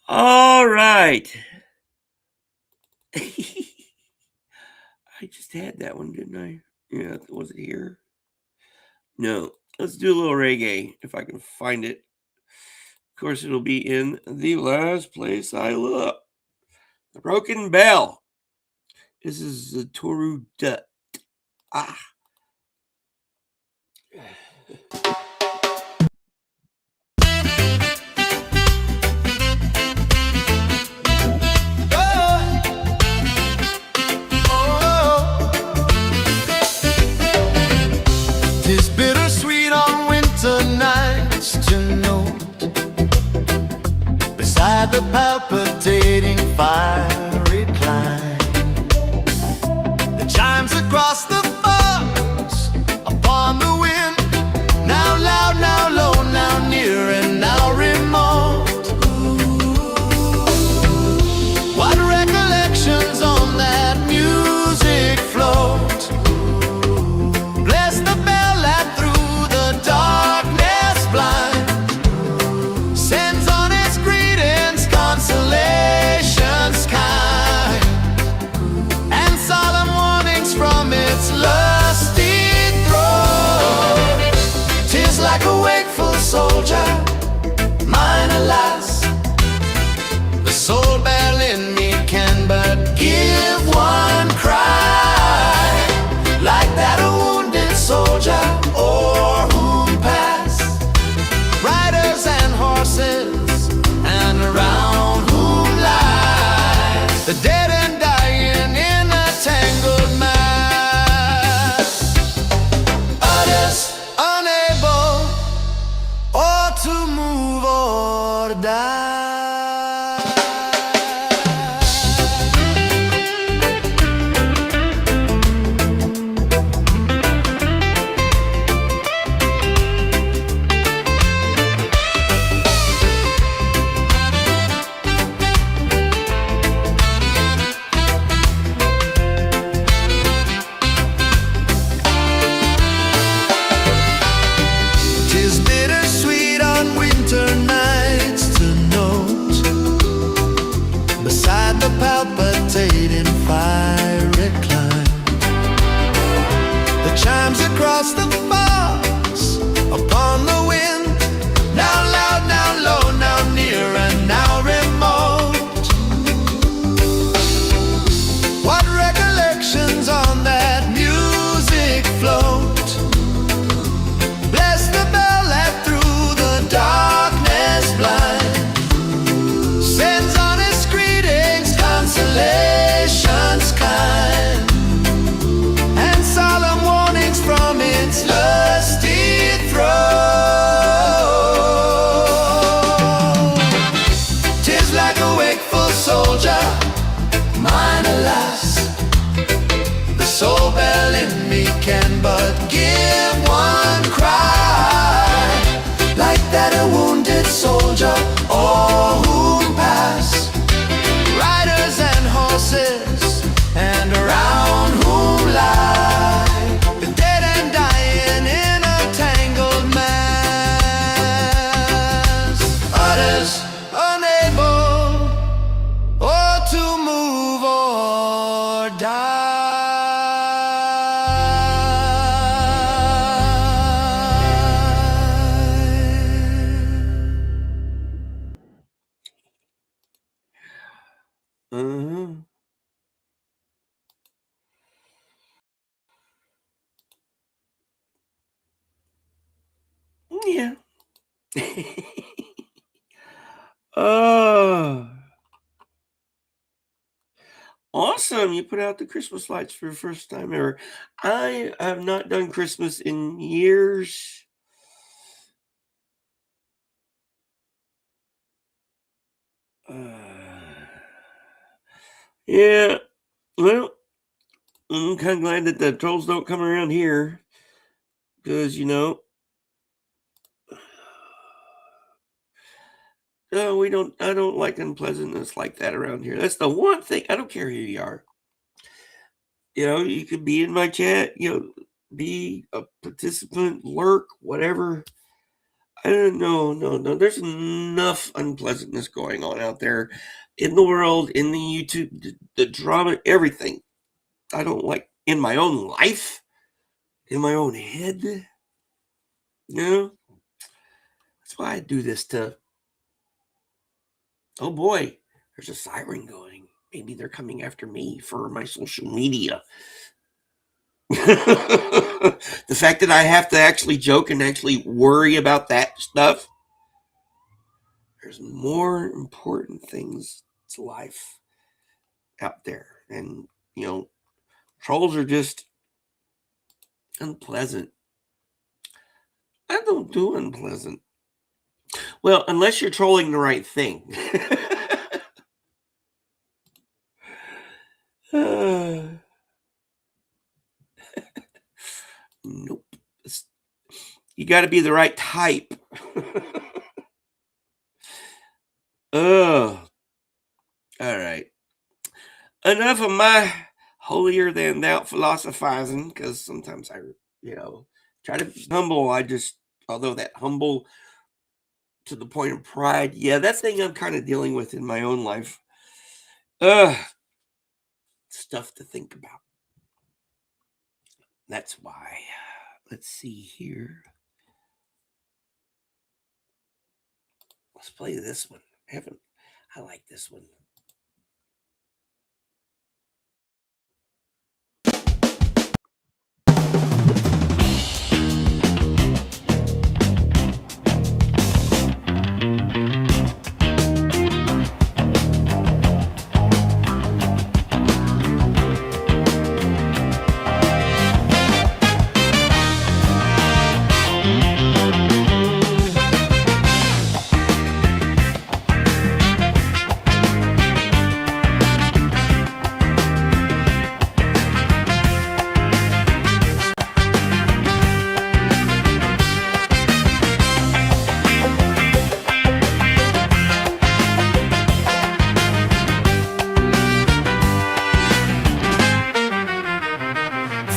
All right. I just had that one, didn't I? Yeah, was it here? No. Let's do a little reggae if I can find it. Of course, it'll be in the last place I look. The Broken Bell. This is the Toru Dut. Ah. beside the palpitating fire recline. The chimes across the forest upon the wind, now loud, now low, now near, and now remote. What recollections on that music float. Bless the bell that through the darkness blind sends on its greetings consolations kind, and solemn warnings from its lusty throat. 'Tis like a wakeful soldier, mine alas, the soul bell in me can but give one cry, like that a wounded soldier o'er whom pass riders and horses, and around whom lie the dead and dying in a tangled mass. Others unable or to move or to die. Tis bittersweet on winter nights to note, beside the palpitating fire recline, the chimes across the forest upon the wind, now loud, now low, now near, and now remote. What recollections on that music float. Bless the bell that through the darkness blind sends on its greetings consolations kind, and solemn warnings from its lusty throat. 'Tis like a wakeful soldier, mine alas, the soul bell in me can but give one cry, like that a wounded soldier o'er whom pass riders and horses, and around whom lie the dead and dying in a tangled mass. Others unable or to move or die. Uh-huh. Yeah. Oh, awesome. You put out the Christmas lights for the first time ever. I have not done Christmas in years. Yeah. Well, I'm kind of glad that the trolls don't come around here because, we don't, I don't like unpleasantness like that around here. That's the one thing. I don't care who you are. You could be in my chat, be a participant, lurk, whatever. I don't know. No. There's enough unpleasantness going on out there in the world, in the YouTube, the drama, everything. I don't like in my own life, in my own head. That's why I do this to. Oh boy, there's a siren going. Maybe they're coming after me for my social media. The fact that I have to actually joke and actually worry about that stuff. There's more important things to life out there. And, trolls are just unpleasant. I don't do unpleasant. Well, unless you're trolling the right thing. You got to be the right type. Oh, all right. Enough of my holier than thou philosophizing, because sometimes I, try to be humble. Although that humble to the point of pride, yeah, that's the thing I'm kind of dealing with in my own life. Stuff to think about. That's why. Let's see here. Let's play this one. I like this one.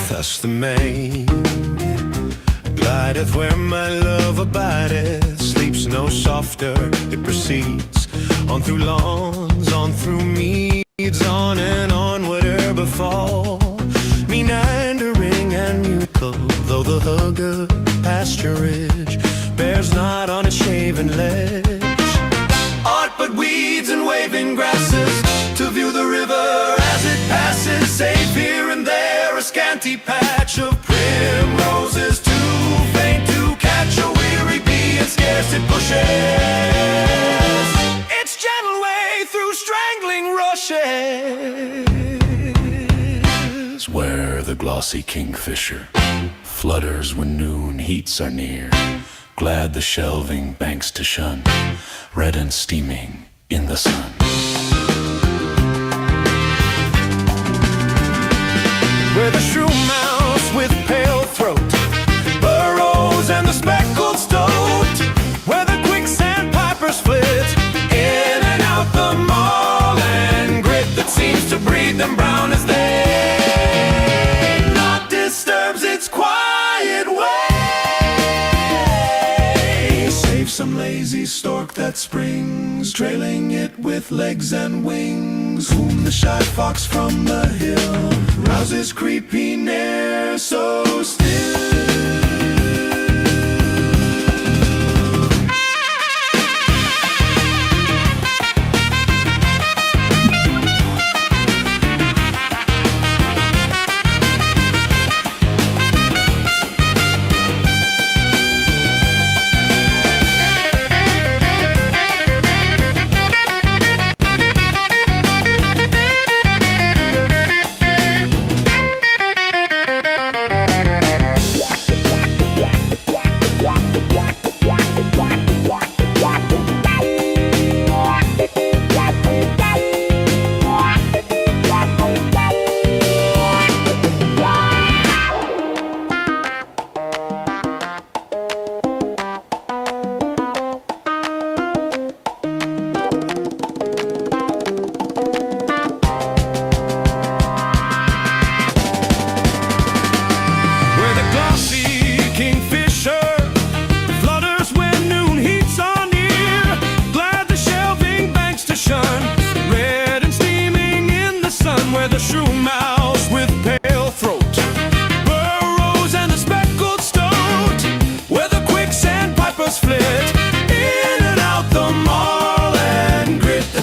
Thus the maid glideth where my love abideth, sleeps no softer, it proceeds on through lawns, on through meads, on and onward befall, meandering and musical, though the hugger pasturage bears not on its shaven ledge aught but weeds and waving grasses, to view the river as it passes, save here and there a scanty patch of primroses, too faint to catch a weary bee, and scarce it pushes its gentle way through strangling rushes, where the glossy kingfisher flutters when noon heats are near, glad the shelving banks to shun, red and steaming in the sun. Where the shrew mouse with pale throat burrows, and the speckled stoat, where the quicksand pipers flit in and out the marl and grit that seems to breed them brown as they, not disturbs its quiet way, save some lazy stork that springs, trailing it with legs and wings, whom the shy fox from the hill rouses creepy ne'er so still.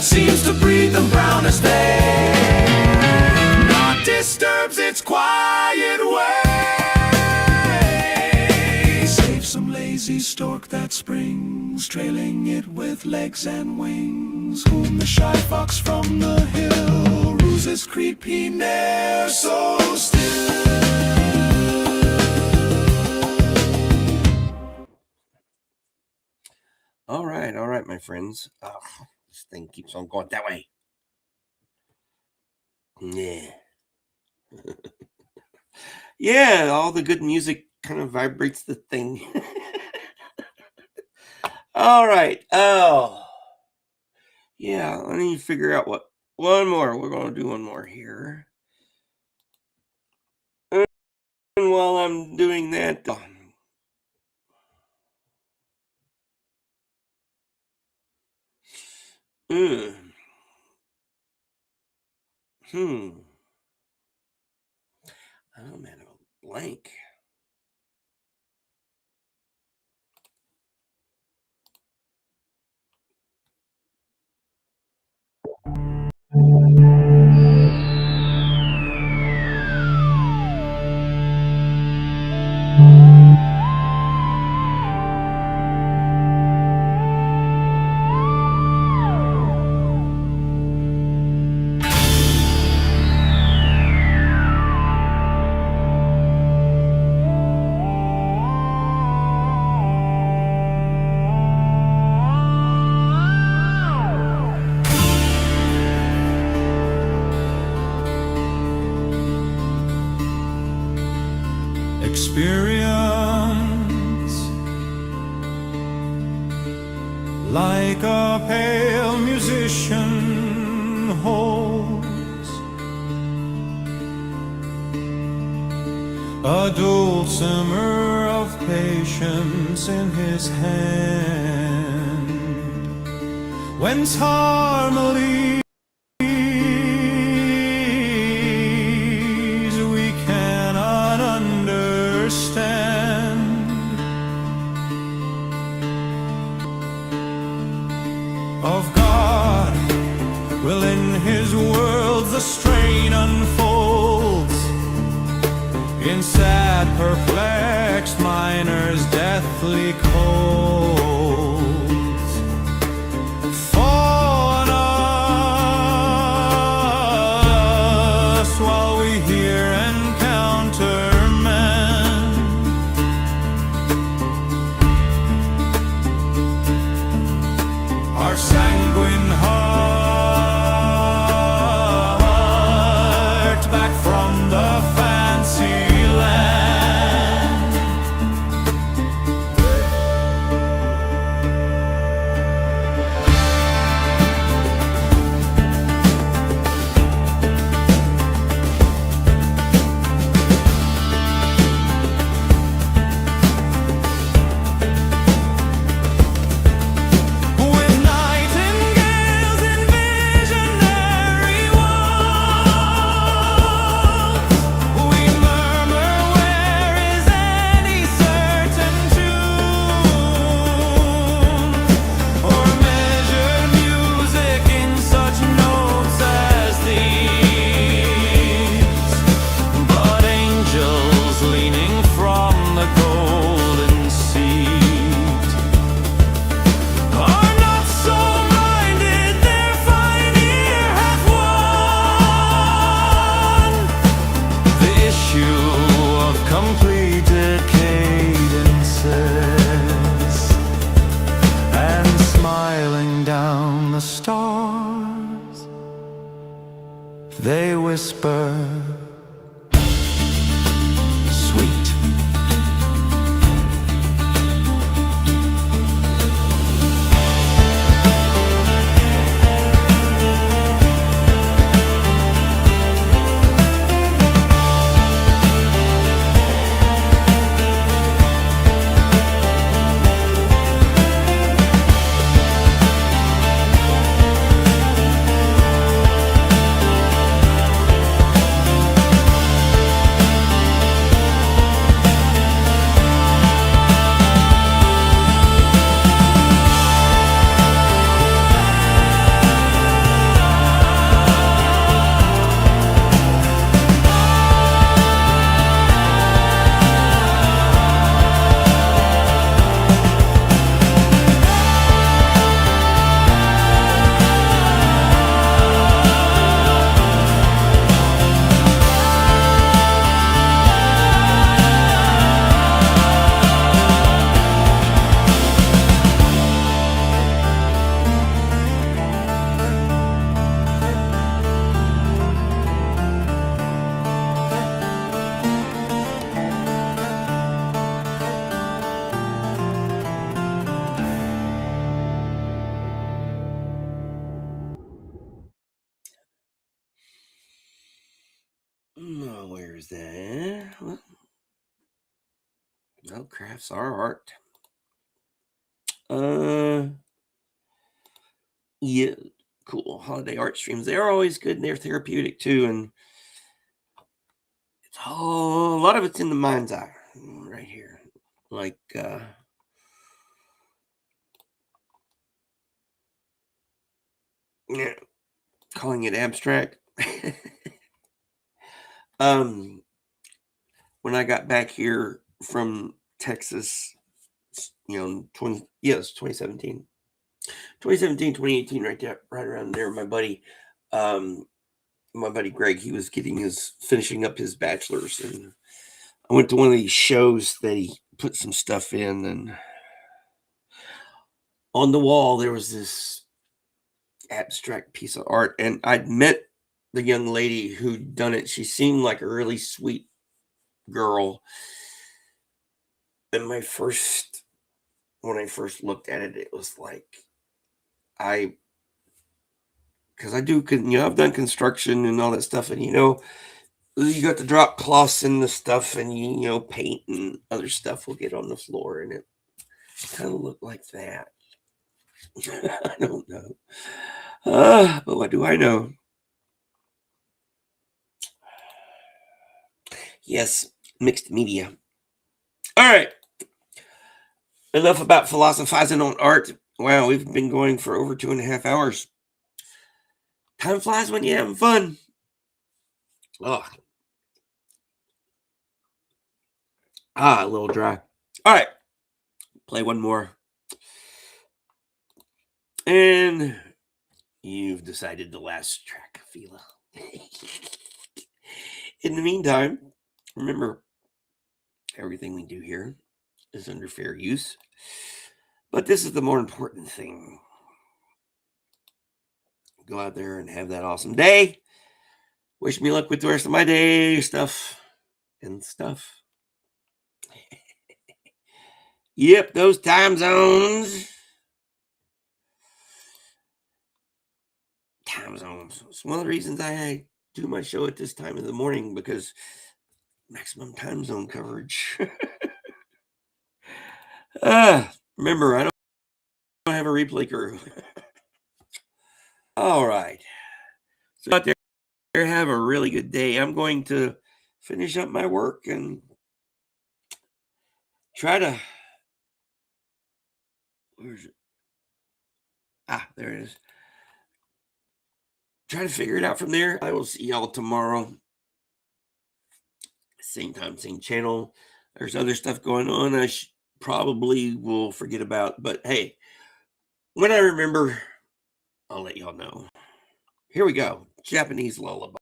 Seems to breed them brown as they, not disturbs its quiet way, save some lazy stork that springs, trailing it with legs and wings, whom the shy fox from the hill ruses creepy ne'er so still. All right, my friends. This thing keeps on going that way. Yeah. Yeah, all the good music kind of vibrates the thing. All right. Oh, yeah. Let me figure out what one more. We're going to do one more here. And while I'm doing that, oh man, I'm blank. Experience like a pale musician holds a dulcimer of patience in his hand, whence harmony of God will in his worlds the strain unfolds in sad perplexed minors deathly colds fall on us while we hear and countermand our sanguine heart back from the fancy land. Completed cadences and smiling down the stars, they whisper, sweet. there's that. Well, crafts are art. Yeah, cool. Holiday art streams. They're always good and they're therapeutic too. And it's a lot of it's in the mind's eye right here. Like, yeah, calling it abstract. When I got back here from Texas, 2017, 2018, right there, right around there. My buddy Greg, he was finishing up his bachelor's, and I went to one of these shows that he put some stuff in, and on the wall there was this abstract piece of art, and I'd met the young lady who'd done it. She seemed like a really sweet girl. And when I first looked at it, it was like, because I've done construction and all that stuff, and you got to drop cloths in the stuff, and paint and other stuff will get on the floor, and it kind of looked like that. I don't know. But what do I know? Yes, mixed media. All right. Enough about philosophizing on art. Wow, we've been going for over 2.5 hours. Time flies when you're having fun. Oh. A little dry. All right. Play one more. And you've decided the last track, Fila. In the meantime, remember, everything we do here is under fair use. But this is the more important thing. Go out there and have that awesome day. Wish me luck with the rest of my day stuff. Yep, those time zones. It's one of the reasons I do my show at this time of the morning, because maximum time zone coverage. Remember, I don't have a replay crew. All right. So out there, have a really good day. I'm going to finish up my work and try to... Where is it? There it is. Try to figure it out from there. I will see y'all tomorrow. Same time, same channel. There's other stuff going on I probably will forget about. But hey, when I remember, I'll let y'all know. Here we go. Japanese lullaby.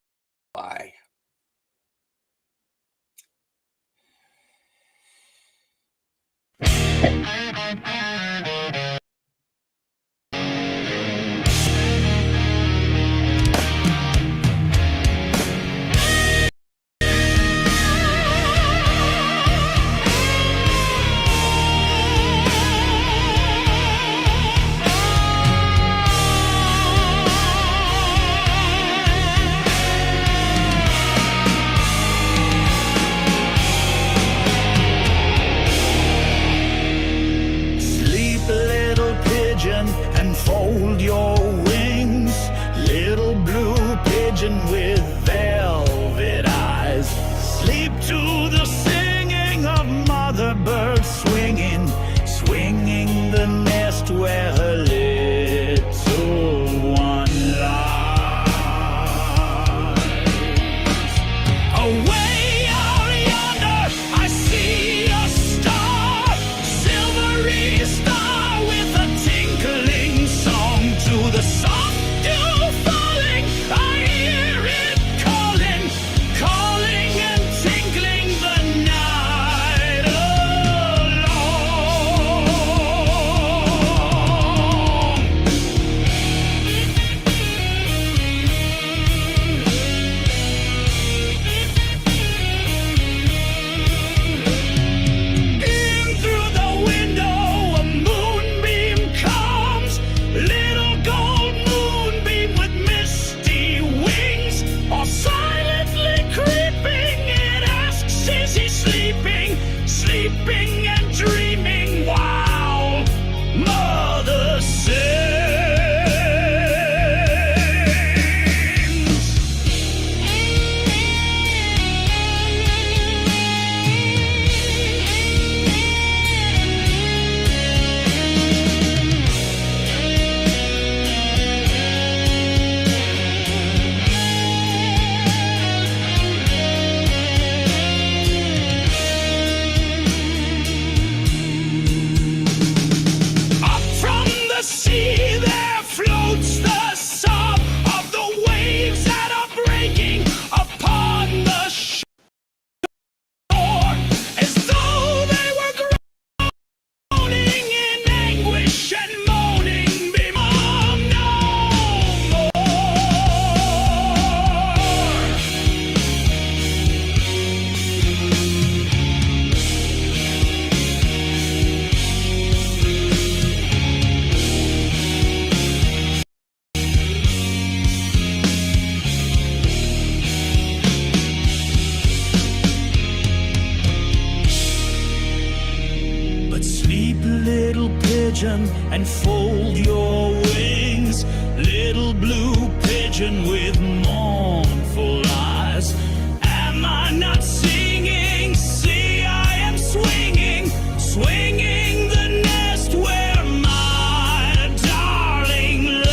pigeon and fold your wings. Little blue pigeon with mournful eyes. Am I not singing? See, I am swinging, swinging the nest where my darling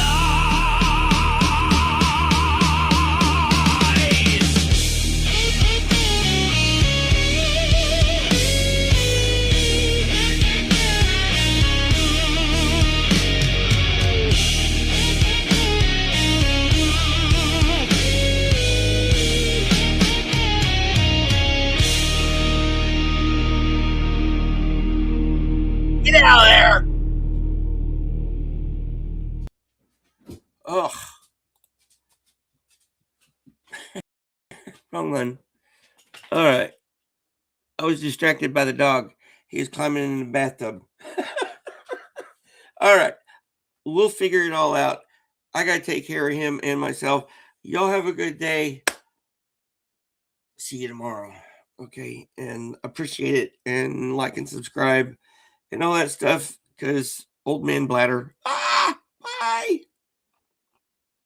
Get out of there. Ugh. Wrong one. All right. I was distracted by the dog. He was climbing in the bathtub. All right. We'll figure it all out. I got to take care of him and myself. Y'all have a good day. See you tomorrow. Okay. And appreciate it. And like and subscribe and all that stuff because old man bladder. Bye.